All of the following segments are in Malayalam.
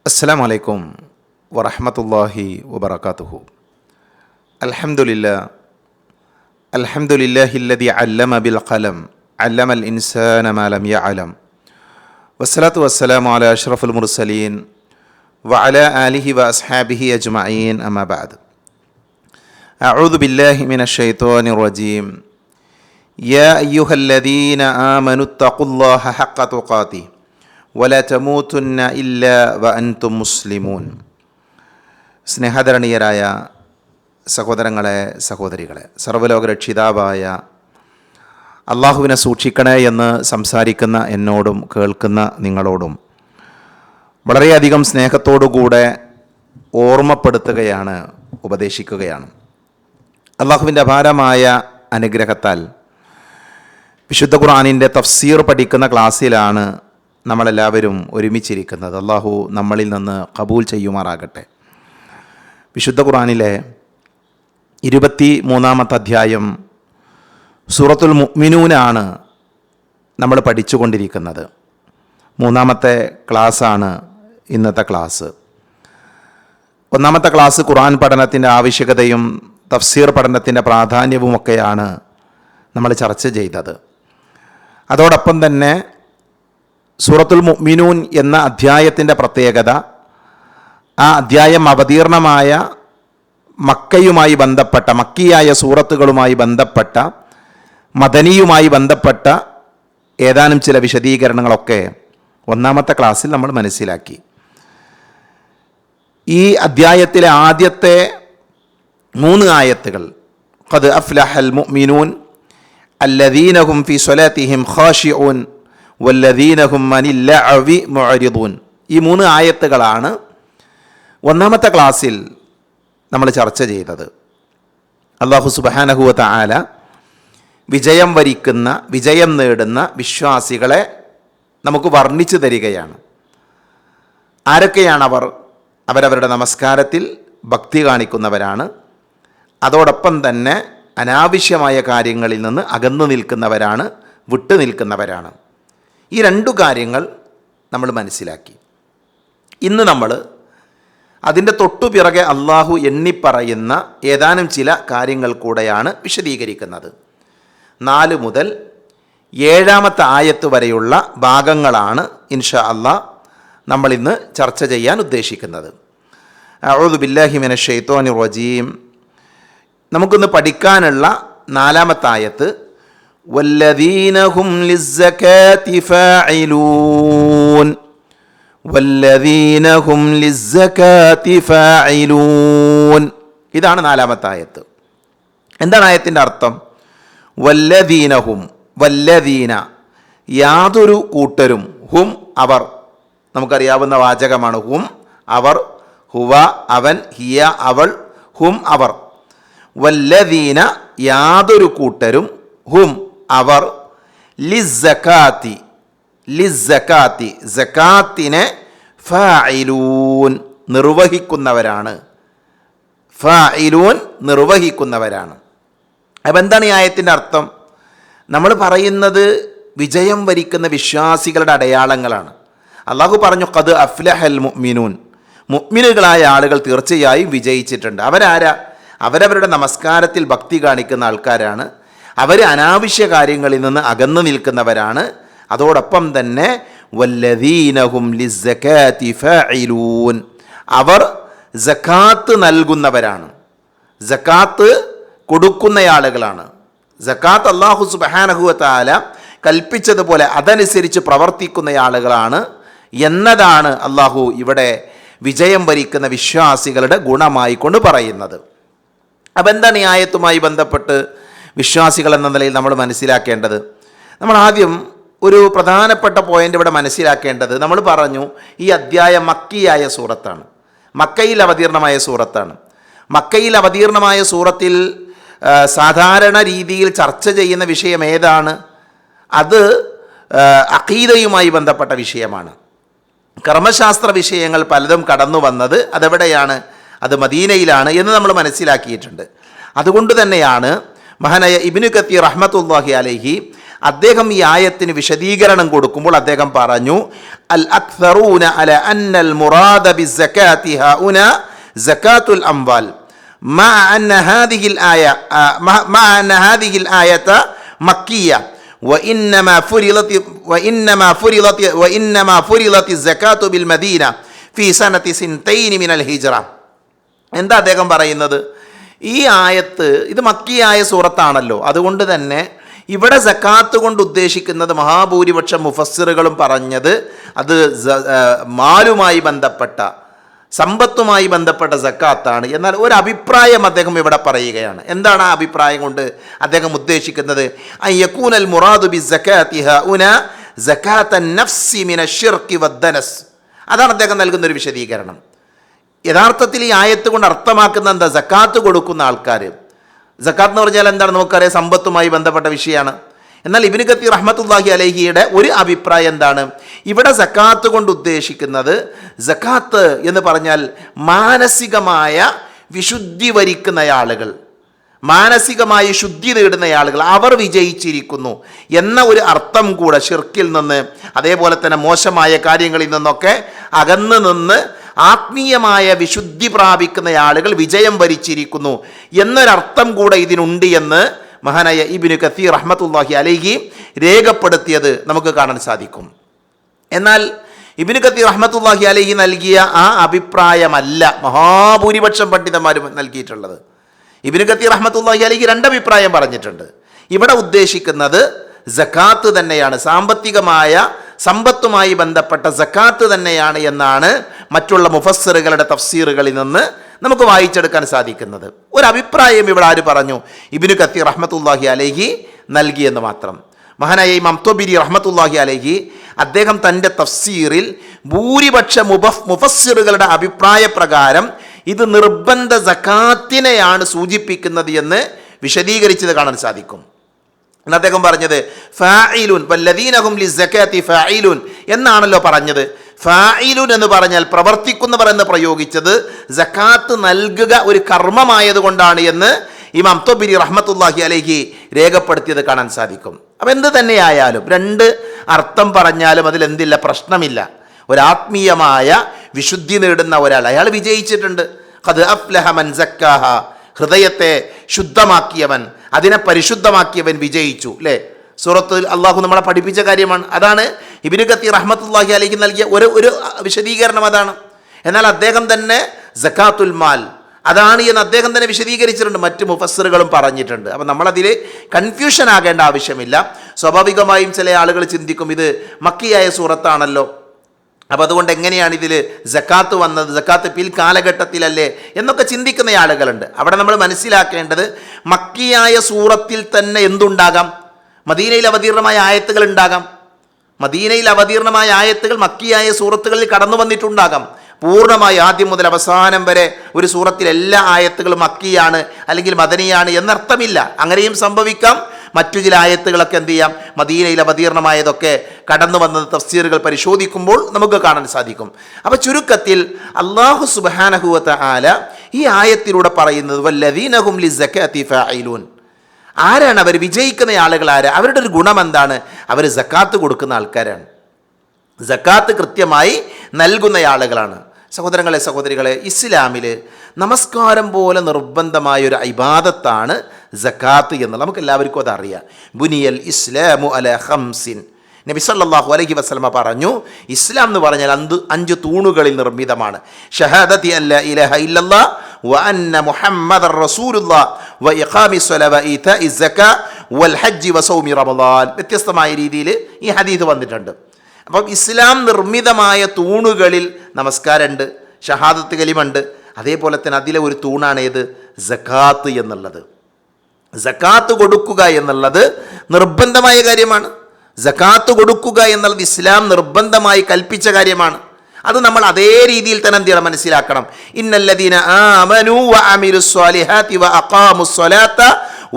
അസ്സലാമു അലൈക്കും വറഹ്മത്തുള്ളാഹി വബറകാതുഹു. അൽഹംദുലില്ലാഹില്ലദി അല്ലമ ബിൽ ഖലം അല്ലമൽ ഇൻസാന മാ ലം യഅലം വസ്സലാത്തു വസ്സലാമു അലാ അഷ്റഫുൽ മുർസലീൻ വഅലാ ആലിഹി വഅസ്ഹാബിഹി അജ്മഈൻ അമ്മാ ബഅദ്. അഊദു ബില്ലാഹി മിനശ് ശൈത്വാനിർ റജീം. യാ അയ്യുഹല്ലദീന ആമനുത്തഖുല്ലാഹ ഹഖ്ക തുഖാതിഹി വലാ തമൂതുന്ന ഇല്ലാ വഅൻതും മുസ്ലിമൂൻ. സ്നേഹധരണീയരായ സഹോദരങ്ങളെ, സഹോദരികളെ, സർവ്വലോക രക്ഷിതാവായ അള്ളാഹുവിനെ സൂക്ഷിക്കണേ എന്ന് സംസാരിക്കുന്ന എന്നോടും കേൾക്കുന്ന നിങ്ങളോടും വളരെയധികം സ്നേഹത്തോടുകൂടെ ഓർമ്മപ്പെടുത്തുകയാണ്, ഉപദേശിക്കുകയാണ്. അള്ളാഹുവിൻ്റെ അപാരമായ അനുഗ്രഹത്താൽ വിശുദ്ധ ഖുർആനിൻ്റെ തഫ്സീർ പഠിക്കുന്ന ക്ലാസ്സിലാണ് നമ്മളെല്ലാവരും ഒരുമിച്ചിരിക്കുന്നത്. അള്ളാഹു നമ്മളിൽ നിന്ന് ഖബൂൽ ചെയ്യുമാറാകട്ടെ. വിശുദ്ധ ഖുർആനിലെ 23-ാമത്തെ അധ്യായം സൂറത്തുൽ മുഅ്മിനൂനാണ് നമ്മൾ പഠിച്ചുകൊണ്ടിരിക്കുന്നത്. 3-ാമത്തെ ക്ലാസ്സാണ് ഇന്നത്തെ ക്ലാസ്. 1-ാമത്തെ ക്ലാസ് ഖുർആൻ പഠനത്തിൻ്റെ ആവശ്യകതയും തഫ്സീർ പഠനത്തിൻ്റെ പ്രാധാന്യവുമൊക്കെയാണ് നമ്മൾ ചർച്ച ചെയ്തത്. അതോടൊപ്പം തന്നെ സൂറത്തുൽ മുഅ്മിനൂൻ എന്ന അധ്യായത്തിൻ്റെ പ്രത്യേകത, ആ അധ്യായം അവതീർണമായ മക്കയുമായി ബന്ധപ്പെട്ട, മക്കിയായ സൂറത്തുകളുമായി ബന്ധപ്പെട്ട, മദനിയുമായി ബന്ധപ്പെട്ട ഏതാനും ചില വിശദീകരണങ്ങളൊക്കെ 1-ാമത്തെ ക്ലാസ്സിൽ നമ്മൾ മനസ്സിലാക്കി. ഈ അധ്യായത്തിലെ ആദ്യത്തെ 3 ആയത്തുകൾ ഖദ് അഫ്ലഹൽ മുഅ്മിനൂൻ അല്ലദീന ഹും ഫീ സ്വലാത്തിഹിം ഖാശിഊൻ വല്ലദീന ഹും അനിൽ ലഅവി മുഅരിദൂൻ. ഈ 3 ആയത്തുകളാണ് 1-ാമത്തെ ക്ലാസ്സിൽ നമ്മൾ ചർച്ച ചെയ്തത്. അല്ലാഹു സുബ്ഹാനഹു വ തആല വിജയം വരിക്കുന്ന, വിജയം നേടുന്ന വിശ്വാസികളെ നമുക്ക് വർണ്ണിച്ചു തരികയാണ്. ആരൊക്കെയാണ് അവർ? അവരവരുടെ നമസ്കാരത്തിൽ ഭക്തി കാണിക്കുന്നവരാണ്. അതോടൊപ്പം തന്നെ അനാവശ്യമായ കാര്യങ്ങളിൽ നിന്ന് അകന്നു നിൽക്കുന്നവരാണ്, വിട്ടു നിൽക്കുന്നവരാണ്. ഈ 2 കാര്യങ്ങൾ നമ്മൾ മനസ്സിലാക്കി. ഇന്ന് നമ്മൾ അതിൻ്റെ തൊട്ടുപിറകെ അള്ളാഹു എണ്ണിപ്പറയുന്ന ഏതാനും ചില കാര്യങ്ങൾ കൂടെയാണ് വിശദീകരിക്കുന്നത്. 4 മുതൽ 7-ാമത്തെ ആയത്ത് വരെയുള്ള ഭാഗങ്ങളാണ് ഇൻഷാ അല്ലാഹ് നമ്മൾ ഇന്ന് ചർച്ച ചെയ്യാൻ ഉദ്ദേശിക്കുന്നത്. അഊദു ബില്ലാഹി മിനശ് ശൈത്വാനിർ റജീം. നമുക്കിന്ന് പഠിക്കാനുള്ള 4-ാമത്തെ ആയത്ത് വല്ലദീന ഹും ലിസ്സകാതി ഫാഇലൂൻ, വല്ലദീന ഹും ലിസ്സകാതി ഫാഇലൂൻ. ഇതാണ് 4-ാമത്തെ ആയത്ത്. എന്താണ് ആയത്തിൻ്റെ അർത്ഥം? വല്ലദീനഹും, വല്ലദീന യാതൊരു കൂട്ടരും, ഹും അവർ, നമുക്കറിയാവുന്ന വാചകമാണ്. ഹും അവർ, ഹുവ അവൻ, ഹിയ അവൾ, ഹും അവർ. വല്ലദീന യാതൊരു കൂട്ടരും, ഹും അവർ, ലിസ്സകാത്തി, ലിസ്സകാത്തി സകാത്തിനെ ഫാഇലൂൻ നിർവഹിക്കുന്നവരാണ്. ഫാഇലൂൻ നിർവഹിക്കുന്നവരാണ്. അപ്പം എന്താണ് ഈ ആയത്തിൻ്റെ അർത്ഥം? നമ്മൾ പറയുന്നത് വിജയം വരിക്കുന്ന വിശ്വാസികളുടെ അടയാളങ്ങളാണ്. അള്ളാഹു പറഞ്ഞു ഖദ് അഫ്ലഹൽ മുഅ്മിനൂൻ, മുഅ്മിനുകളായ ആളുകൾ തീർച്ചയായും വിജയിച്ചിട്ടുണ്ട്. അവരാരാ? അവരവരുടെ നമസ്കാരത്തിൽ ഭക്തി കാണിക്കുന്ന ആൾക്കാരാണ്. അവർ അനാവശ്യ കാര്യങ്ങളിൽ നിന്ന് അകന്നു നിൽക്കുന്നവരാണ്. അതോടൊപ്പം തന്നെ വല്ലദീനഹും ലിസ്സകാതി ഫാഇലൂൻ, അവർ സകാത്ത് നൽകുന്നവരാണ്, സകാത്ത് കൊടുക്കുന്ന ആളുകളാണ്. സകാത്ത് അല്ലാഹു സുബ്ഹാനഹു വ തആല കൽപ്പിച്ചതുപോലെ അതനുസരിച്ച് പ്രവർത്തിക്കുന്ന ആളുകളാണ് എന്നതാണ് അല്ലാഹു ഇവിടെ വിജയം വരിക്കുന്ന വിശ്വാസികളുടെ ഗുണമായി കൊണ്ട് പറയുന്നത്. അപ്പം എന്താണ് ഈ ആയത്തുമായി ബന്ധപ്പെട്ട് വിശ്വാസികൾ എന്ന നിലയിൽ നമ്മൾ മനസ്സിലാക്കേണ്ടത്? നമ്മൾ ആദ്യം ഒരു പ്രധാനപ്പെട്ട പോയിന്റ് ഇവിടെ മനസ്സിലാക്കേണ്ടത്, നമ്മൾ പറഞ്ഞു ഈ അധ്യായം മക്കിയായ സൂറത്താണ്, മക്കയിൽ അവതീർണമായ സൂറത്താണ്. മക്കയിൽ അവതീർണമായ സൂറത്തിൽ സാധാരണ രീതിയിൽ ചർച്ച ചെയ്യുന്ന വിഷയം ഏതാണ്? അത് അഖീദയുമായി ബന്ധപ്പെട്ട വിഷയമാണ്. കർമ്മശാസ്ത്ര വിഷയങ്ങൾ പലതും കടന്നു വന്നത് അതെവിടെയാണ്? അത് മദീനയിലാണ് എന്ന് നമ്മൾ മനസ്സിലാക്കിയിട്ടുണ്ട്. അതുകൊണ്ട് തന്നെയാണ് മഹാനായ ഇബ്നു കത്തീർ റഹ്മത്തുള്ളാഹി അലൈഹി അദ്ദേഹം ഈ ആയത്തിന് വിശദീകരണം കൊടുക്കുമ്പോൾ അദ്ദേഹം പറഞ്ഞു, അൽ അക്തറൂന അല അന്നൽ മുറാദ ബിസ്സകാത്തി ഹഉന സകാത്തുൽ അംവാൽ മഅ അന്ന ഹാദിഹിൽ ആയ മഅ അന്ന ഹിൽ ആയത മക്കിയ വഇന്നമാ ഫുരിളത്തി സകാത്തു ബിൽ മദീന ഫീ സനതി സിൻതൈനി മിനൽ ഹിജ്റ. എന്താ അദ്ദേഹം പറയുന്നത്? ഈ ആയത്ത് ഇത് മക്കിയായ സൂറത്താണല്ലോ, അതുകൊണ്ട് തന്നെ ഇവിടെ സക്കാത്ത് കൊണ്ട് ഉദ്ദേശിക്കുന്നത് മഹാഭൂരിപക്ഷം മുഫസ്സിറുകളും പറഞ്ഞത് അത് മാലുമായി ബന്ധപ്പെട്ട സമ്പത്തുമായി ബന്ധപ്പെട്ട സക്കാത്താണ്. എന്നാൽ ഒരു അഭിപ്രായം അദ്ദേഹം ഇവിടെ പറയുകയാണ്. എന്താണ് ആ അഭിപ്രായം കൊണ്ട് അദ്ദേഹം ഉദ്ദേശിക്കുന്നത്? അയ്യകൂനൽ മുറാദു ബിസ്സകാത്തി ഹഉന സകാത്തൻ നഫ്സി മിനശ്ശിർകി വദ്ദനസ്. അതാണ് അദ്ദേഹം നൽകുന്ന ഒരു വിശദീകരണം. യഥാർത്ഥത്തിൽ ഈ ആയത്ത് കൊണ്ട് അർത്ഥമാക്കുന്ന എന്താ? സക്കാത്ത് കൊടുക്കുന്ന ആൾക്കാർ. സക്കാത്ത് എന്ന് പറഞ്ഞാൽ എന്താണ്? നമുക്കറിയാം, സമ്പത്തുമായി ബന്ധപ്പെട്ട വിഷയമാണ്. എന്നാൽ ഇബ്നു കത്തീർ റഹ്മത്തുള്ളാഹി അലൈഹിയുടെ ഒരു അഭിപ്രായം എന്താണ്? ഇവിടെ സക്കാത്ത് കൊണ്ട് ഉദ്ദേശിക്കുന്നത്, സക്കാത്ത് എന്ന് പറഞ്ഞാൽ മാനസികമായ വിശുദ്ധി വരിക്കുന്ന ആളുകൾ, മാനസികമായി ശുദ്ധി നേടുന്ന ആളുകൾ, അവർ വിജയിച്ചിരിക്കുന്നു എന്ന ഒരു അർത്ഥം കൂടെ ഷിർക്കിൽ നിന്ന്, അതേപോലെ തന്നെ മോശമായ കാര്യങ്ങളിൽ നിന്നൊക്കെ അകന്ന് നിന്ന് ആത്മീയമായ വിശുദ്ധി പ്രാപിക്കുന്ന ആളുകൾ വിജയം വരിച്ചിരിക്കുന്നു എന്നൊരർത്ഥം കൂടെ ഇതിനുണ്ട് എന്ന് മഹാനായ ഇബ്നു കത്തീർ റഹ്മത്തുള്ളാഹി അലൈഹി രേഖപ്പെടുത്തിയത് നമുക്ക് കാണാൻ സാധിക്കും. എന്നാൽ ഇബ്നു കത്തീർ റഹ്മത്തുള്ളാഹി അലൈഹി നൽകിയ ആ അഭിപ്രായമല്ല മഹാഭൂരിപക്ഷം പണ്ഡിതന്മാരും നൽകിയിട്ടുള്ളത്. ഇബ്നു കത്തീർ റഹ്മത്തുള്ളാഹി അലൈഹി രണ്ടഭിപ്രായം പറഞ്ഞിട്ടുണ്ട്. ഇവിടെ ഉദ്ദേശിക്കുന്നത് സക്കാത്ത് തന്നെയാണ്, സാമ്പത്തികമായ സമ്പത്തുമായി ബന്ധപ്പെട്ട സക്കാത്ത് തന്നെയാണ് എന്നാണ് മറ്റുള്ള മുഫസ്സിറുകളുടെ തഫ്സീറുകളിൽ നിന്ന് നമുക്ക് വായിച്ചെടുക്കാൻ സാധിക്കുന്നത്. ഒരു അഭിപ്രായം ഇവിടെ ആര് പറഞ്ഞു? ഇബ്നു കത്തീർ റഹ്മത്തുള്ളാഹി അലൈഹി നൽകിയെന്ന് മാത്രം. മഹാനായ ഇമാം തൊബരി റഹ്മത്തുള്ളാഹി അലൈഹി അദ്ദേഹം തൻ്റെ തഫ്സീറിൽ ഭൂരിപക്ഷ മുഫസ്സിറുകളുടെ അഭിപ്രായ പ്രകാരം ഇത് നിർബന്ധ സക്കാത്തിനെയാണ് സൂചിപ്പിക്കുന്നത് എന്ന് വിശദീകരിച്ചത് കാണാൻ സാധിക്കും. അദ്ദേഹം പറഞ്ഞത് ഫാഇലുൻ വല്ലദീനഹും ലിസ്സകാത്തി ഫാഇലുൻ എന്നാണല്ലോ പറഞ്ഞത്. ഫാഇലുൻ എന്ന് പറഞ്ഞാൽ പ്രവർത്തിക്കുന്നവർ എന്ന് പ്രയോഗിച്ചത് സക്കാത്ത് നൽകുക ഒരു കർമ്മമായതുകൊണ്ടാണ് എന്ന് ഇമാം തൊബരി റഹ്മത്തുള്ളാഹി അലൈഹി രേഖപ്പെടുത്തിയത് കാണാൻ സാധിക്കും. അപ്പം എന്ത് തന്നെയായാലും രണ്ട് അർത്ഥം പറഞ്ഞാലും അതിലെന്തില്ല, പ്രശ്നമില്ല. ഒരാത്മീയമായ വിശുദ്ധി നേടുന്ന ഒരാൾ, അയാൾ വിജയിച്ചിട്ടുണ്ട്. ഖദ് അഫ്ലഹ മൻ സക്കാഹ, ഹൃദയത്തെ ശുദ്ധമാക്കിയവൻ, അതിനെ പരിശുദ്ധമാക്കിയവൻ വിജയിച്ചു. അല്ലേ? സൂറത്തിൽ അള്ളാഹു നമ്മളെ പഠിപ്പിച്ച കാര്യമാണ്. അതാണ് ഇബ്നു കത്തീർ റഹ്മത്തുള്ളാഹി അലൈഹി നൽകിയ ഒരു വിശദീകരണം അതാണ്. എന്നാൽ അദ്ദേഹം തന്നെ സക്കാത്തുൽ മാൽ അതാണ് എന്ന് അദ്ദേഹം തന്നെ വിശദീകരിച്ചിട്ടുണ്ട്, മറ്റ് മുഫസ്സിറുകളും പറഞ്ഞിട്ടുണ്ട്. അപ്പം നമ്മളതിൽ കൺഫ്യൂഷൻ ആകേണ്ട ആവശ്യമില്ല. സ്വാഭാവികമായും ചില ആളുകൾ ചിന്തിക്കും, ഇത് മക്കിയായ സൂറത്താണല്ലോ, അപ്പം അതുകൊണ്ട് എങ്ങനെയാണ് ഇതിൽ സക്കാത്ത് വന്നത്, സക്കാത്ത് പിൽക്കാലഘട്ടത്തിലല്ലേ എന്നൊക്കെ ചിന്തിക്കുന്ന ആളുകളുണ്ട്. അവിടെ നമ്മൾ മനസ്സിലാക്കേണ്ടത്, മക്കിയായ സൂറത്തിൽ തന്നെ എന്തുണ്ടാകാം? മദീനയിൽ അവതീർണമായ ആയത്തുകൾ ഉണ്ടാകാം. മദീനയിൽ അവതീർണമായ ആയത്തുകൾ മക്കിയായ സൂറത്തുകളിൽ കടന്നു വന്നിട്ടുണ്ടാകാം. പൂർണ്ണമായി ആദ്യം മുതൽ അവസാനം വരെ ഒരു സൂറത്തിൽ എല്ലാ ആയത്തുകളും മക്കിയാണ് അല്ലെങ്കിൽ മദനിയാണ് എന്നർത്ഥമില്ല. അങ്ങനെയും സംഭവിക്കാം. മറ്റു ചില ആയത്തുകളൊക്കെ എന്ത് ചെയ്യാം, മദീനയിൽ അവതീർണമായതൊക്കെ കടന്നു വന്നത് തഫ്സീറുകൾ പരിശോധിക്കുമ്പോൾ നമുക്ക് കാണാൻ സാധിക്കും. അപ്പോൾ ചുരുക്കത്തിൽ അല്ലാഹു സുബ്ഹാനഹു വ തആല ഈ ആയത്തിലൂടെ പറയുന്നത് വല്ലദീനഹും ലിസ്സകാത്തി ഫാഇലൂൻ, ആരാണ് അവർ? വിജയിക്കുന്ന ആളുകൾ ആരാ? അവരുടെ ഒരു ഗുണം എന്താണ്? അവർ സക്കാത്ത് കൊടുക്കുന്ന ആൾക്കാരാണ്, സക്കാത്ത് കൃത്യമായി നൽകുന്ന ആളുകളാണ്. സഹോദരങ്ങളെ, സഹോദരികളെ, ഇസ്ലാമിൽ നമസ്കാരം പോലെ നിർബന്ധമായൊരു ഇബാദത്താണ് സക്കാത്ത് എന്ന് നമുക്ക് എല്ലാവർക്കും അതറിയാം. ബുനിയൽ ഇസ്ലാമു അലാ ഖംസിൻ, നബി സല്ലല്ലാഹു അലൈഹി വസല്ലമ പറഞ്ഞു, ഇസ്ലാം എന്ന് പറഞ്ഞാൽ 5 തൂണുകളിൽ നിർമ്മിതമാണ്. ഷഹാദത്തി അല്ലാ ഇലാഹ ഇല്ലല്ലാഹ് വ അന്ന മുഹമ്മദർ റസൂലുള്ളാഹ് വ ഇഖാമിസ് സ്വലാ വ ഈതാഇസ് സക്കാ വൽ ഹജ്ജ് വ സൗമി റമളാൻ. വ്യത്യസ്തമായ രീതിയിൽ ഈ ഹദീസ് വന്നിട്ടുണ്ട്. അപ്പം ഇസ്ലാം നിർമ്മിതമായ തൂണുകളിൽ നമസ്കാരമുണ്ട്, ഷഹാദത്ത് കലിമുണ്ട്. അതേപോലെ തന്നെ അതിലെ ഒരു തൂണാണ് ഏത്? സക്കാത്ത് എന്നുള്ളത്. സക്കാത്ത് കൊടുക്കുക എന്നുള്ളത് നിർബന്ധമായ കാര്യമാണ്. സക്കാത്ത് കൊടുക്കുക എന്നുള്ളത് ഇസ്ലാം നിർബന്ധമായി കൽപ്പിച്ച കാര്യമാണ്. അത് നമ്മൾ അതേ രീതിയിൽ തന്നെ എന്ത് ചെയ്യണം, മനസ്സിലാക്കണം. ഇന്നല്ലദീന ആമനൂ വ അമിലുസ് സ്വാലിഹാത്തി വ അഖാമുസ് സ്വലാത്ത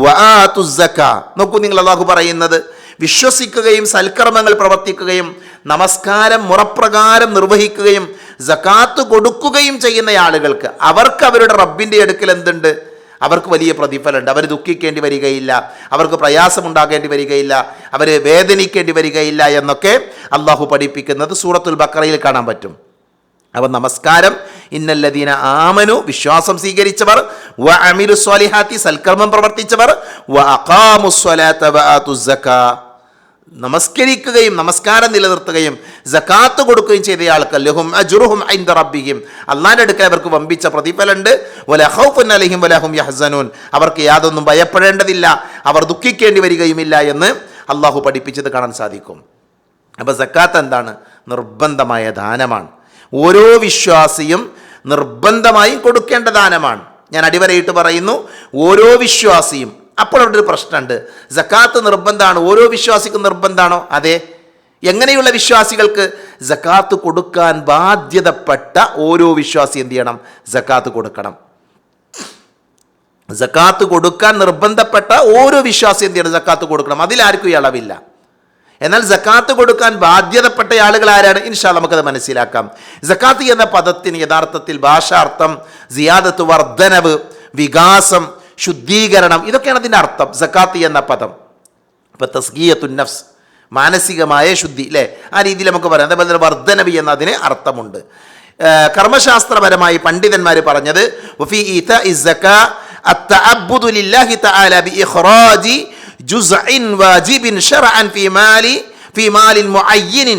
വ ആതുസ് സക്കാ. നോക്കൂ, നിങ്ങൾ അല്ലാഹു പറയുന്നത്, വിശ്വസിക്കുകയും സൽക്കർമ്മങ്ങൾ പ്രവർത്തിക്കുകയും നമസ്കാരം മുറപ്രകാരം നിർവഹിക്കുകയും സക്കാത്ത് കൊടുക്കുകയും ചെയ്യുന്ന ആളുകൾക്ക് അവർക്ക് അവരുടെ റബ്ബിൻ്റെ അടുക്കൽ എന്തുണ്ട്? അവർക്ക് വലിയ പ്രതിഫലമുണ്ട്. അവർ ദുഃഖിക്കേണ്ടി വരികയില്ല, അവർക്ക് പ്രയാസമുണ്ടാകേണ്ടി വരികയില്ല, അവർ വേദനിക്കേണ്ടി വരികയില്ല എന്നൊക്കെ അള്ളാഹു പഠിപ്പിക്കുന്നത് സൂറത്തുൽ ബഖറയിൽ കാണാൻ പറ്റും. അപ്പം നമസ്കാരം, ഇന്നല്ലദീന ആമനു, വിശ്വാസം സ്വീകരിച്ചവർ, വ അമിലു സ്വാലിഹാത്തി, സൽക്കർമ്മം പ്രവർത്തിച്ചവർ, വ അഖാമുസ്സലാത്ത വ ആതുസ്സക്കാ, നമസ്കരിക്കുകയും നമസ്കാരം നിലനിർത്തുകയും സകാത്ത് കൊടുക്കുകയും ചെയ്ത ആൾക്ക് ലഹും അജ്റുഹും ഇൻദ റബ്ബിഹിം, അല്ലാഹുവിന്റെ അടുക്കൽ അവർക്ക് വമ്പിച്ച പ്രതിഫലമുണ്ട്. വലാ ഖൗഫുൻ അലൈഹിം വലാ ഹും യഹ്സനൂൻ, അവർക്ക് യാതൊന്നും ഭയപ്പെടേണ്ടതില്ല, അവർ ദുഃഖിക്കേണ്ടി വരികയുമില്ല എന്ന് അള്ളാഹു പഠിപ്പിച്ചത് കാണാൻ സാധിക്കും. അപ്പോൾ സക്കാത്ത് എന്താണ്? നിർബന്ധമായ ദാനമാണ്. ഓരോ വിശ്വാസിയും നിർബന്ധമായും കൊടുക്കേണ്ട ദാനമാണ്. ഞാൻ അടിവരയിട്ട് പറയുന്നു, ഓരോ വിശ്വാസിയും. അപ്പോൾ അവിടെ ഒരു പ്രശ്നമുണ്ട്. സക്കാത്ത് നിർബന്ധമാണ്, ഓരോ വിശ്വാസിക്കും നിർബന്ധമാണോ? അതെ. എങ്ങനെയുള്ള വിശ്വാസികൾക്ക്? സക്കാത്ത് കൊടുക്കാൻ ബാധ്യതപ്പെട്ട ഓരോ വിശ്വാസി എന്ത് ചെയ്യണം? സക്കാത്ത് കൊടുക്കണം. സക്കാത്ത് കൊടുക്കാൻ നിർബന്ധപ്പെട്ട ഓരോ വിശ്വാസി എന്ത് ചെയ്യണം? സക്കാത്ത് കൊടുക്കണം. അതിലാർക്കും ഈ അളവില്ല. എന്നാൽ സക്കാത്ത് കൊടുക്കാൻ ബാധ്യതപ്പെട്ട ആളുകൾ ആരാണ്? ഇൻഷാ അല്ലാഹ് നമുക്കത് മനസ്സിലാക്കാം. സക്കാത്ത് എന്ന പദത്തിന് യഥാർത്ഥത്തിൽ ഭാഷാർത്ഥം സിയാദത്ത്, വർദ്ധനവ്, വികാസം, ശുദ്ധീകരണം, ഇതൊക്കെയാണ് അതിൻ്റെ അർത്ഥം. സക്കാത്ത് എന്ന പദം ഇപ്പം തസ്കിയത്തുൻ നഫ്സ്, മാനസികമായ ശുദ്ധി, അല്ലേ? ആ രീതിയിൽ നമുക്ക് പറയാം. അതേപോലെ തന്നെ വർദ്ധനവ് എന്നതിന് അർത്ഥമുണ്ട്. കർമ്മശാസ്ത്രപരമായി പണ്ഡിതന്മാർ പറഞ്ഞത് വഫീ ഈതാഇ സക്കാ അത്തഅബ്ബുദു ലില്ലാഹി തആല ബിഇഖ്റാജി ജുസ്ഇൻ വാജിബിൻ ശർഅൻ ഫീ മാലിൻ മുഅയ്യനിൻ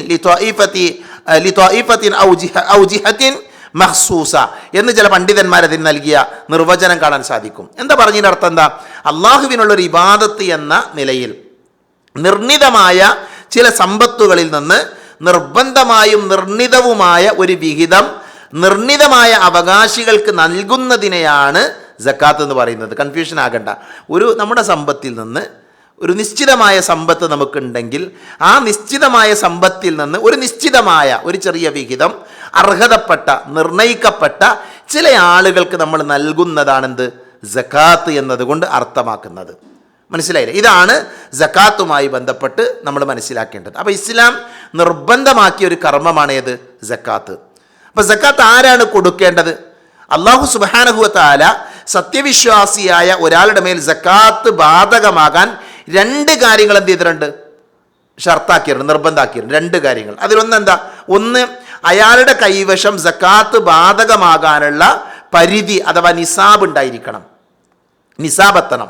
ലിത്വാഇഫത്തിൻ ഔ ജിഹത്തിൻ മഖ്സൂസ എന്ന് ചില പണ്ഡിതന്മാർ അതിന് നൽകിയ നിർവചനം കാണാൻ സാധിക്കും. എന്താ പറഞ്ഞതിൻ്റെ അർത്ഥം? എന്താ? അള്ളാഹുവിനുള്ളൊരു ഇബാദത്ത് എന്ന നിലയിൽ നിർണിതമായ ചില സമ്പത്തുകളിൽ നിന്ന് നിർബന്ധമായും നിർണിതവുമായ ഒരു വിഹിതം നിർണിതമായ അവകാശികൾക്ക് നൽകുന്നതിനെയാണ് സക്കാത്ത് എന്ന് പറയുന്നത്. കൺഫ്യൂഷൻ ആകണ്ട. നമ്മുടെ സമ്പത്തിൽ നിന്ന് ഒരു നിശ്ചിതമായ സമ്പത്ത് നമുക്കുണ്ടെങ്കിൽ ആ നിശ്ചിതമായ സമ്പത്തിൽ നിന്ന് ഒരു നിശ്ചിതമായ ഒരു ചെറിയ വിഹിതം അർഹതപ്പെട്ട നിർണയിക്കപ്പെട്ട ചില ആളുകൾക്ക് നമ്മൾ നൽകുന്നതാണെന്ത്? സക്കാത്ത് എന്നതുകൊണ്ട് അർത്ഥമാക്കുന്നത്. മനസ്സിലായില്ലേ? ഇതാണ് സക്കാത്തുമായി ബന്ധപ്പെട്ട് നമ്മൾ മനസ്സിലാക്കേണ്ടത്. അപ്പോൾ ഇസ്ലാം നിർബന്ധമാക്കിയ ഒരു കർമ്മമാണ് ഏത്? സക്കാത്ത്. അപ്പോൾ സക്കാത്ത് ആരാണ് കൊടുക്കേണ്ടത്? അല്ലാഹു സുബ്ഹാനഹു വ തആല സത്യവിശ്വാസിയായ ഒരാളുടെ മേൽ സക്കാത്ത് ബാധകമാകാൻ രണ്ട് കാര്യങ്ങൾ എന്ത് ചെയ്തിട്ടുണ്ട്? ഷർത്താക്കിയിട്ടുണ്ട്, നിർബന്ധമാക്കിയിട്ടുണ്ട്. രണ്ട് കാര്യങ്ങൾ. അതിലൊന്നെന്താ? ഒന്ന്, അയാളുടെ കൈവശം സക്കാത്ത് ബാധകമാകാനുള്ള പരിധി അഥവാ നിസാബ് ഉണ്ടായിരിക്കണം. നിസാബ് എത്തണം.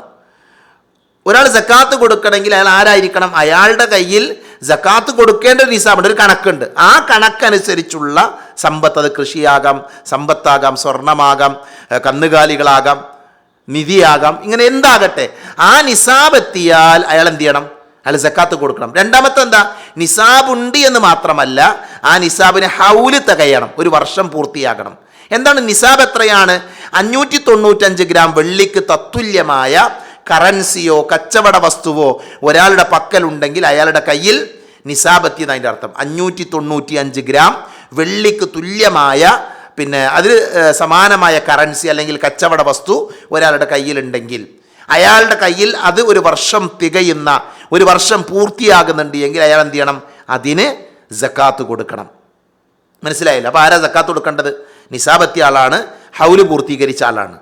ഒരാൾ സക്കാത്ത് കൊടുക്കണമെങ്കിൽ അയാൾ ആരായിരിക്കണം? അയാളുടെ കയ്യിൽ സക്കാത്ത് കൊടുക്കേണ്ട ഒരു നിസാബുണ്ട്, ഒരു കണക്കുണ്ട്. ആ കണക്കനുസരിച്ചുള്ള സമ്പത്ത്, അത് കൃഷിയാകാം, സമ്പത്താകാം, സ്വർണമാകാം, കന്നുകാലികളാകാം, നിധിയാകാം, ഇങ്ങനെ എന്താകട്ടെ, ആ നിസാബ് എത്തിയാൽ അയാൾ എന്ത് ചെയ്യണം? അയാൾ സക്കാത്ത് കൊടുക്കണം. രണ്ടാമത്തെ എന്താ? നിസാബുണ്ട് എന്ന് മാത്രമല്ല, ആ നിസാബിന് ഹൗല് തികയണം, ഒരു വർഷം പൂർത്തിയാകണം. എന്താണ് നിസാബ്? എത്രയാണ്? 595 ഗ്രാം വെള്ളിക്ക് തത്തുല്യമായ കറൻസിയോ കച്ചവട വസ്തുവോ ഒരാളുടെ പക്കലുണ്ടെങ്കിൽ അയാളുടെ കയ്യിൽ നിസാബ് എത്തി എന്നതിൻ്റെ അർത്ഥം. 595 ഗ്രാം വെള്ളിക്ക് തുല്യമായ, പിന്നെ അതിന് സമാനമായ കറൻസി അല്ലെങ്കിൽ കച്ചവട വസ്തു ഒരാളുടെ കയ്യിലുണ്ടെങ്കിൽ അയാളുടെ കയ്യിൽ അത് ഒരു വർഷം തികയുന്ന, ഒരു വർഷം പൂർത്തിയാകുന്നുണ്ട് എങ്കിൽ അയാൾ എന്ത് ചെയ്യണം? അതിന് സക്കാത്ത് കൊടുക്കണം. മനസ്സിലായില്ല? അപ്പോൾ ആരാ സക്കാത്ത് കൊടുക്കേണ്ടത്? നിസാബ് എത്തിയ ആളാണ്, ഹൗല് പൂർത്തീകരിച്ച ആളാണ്.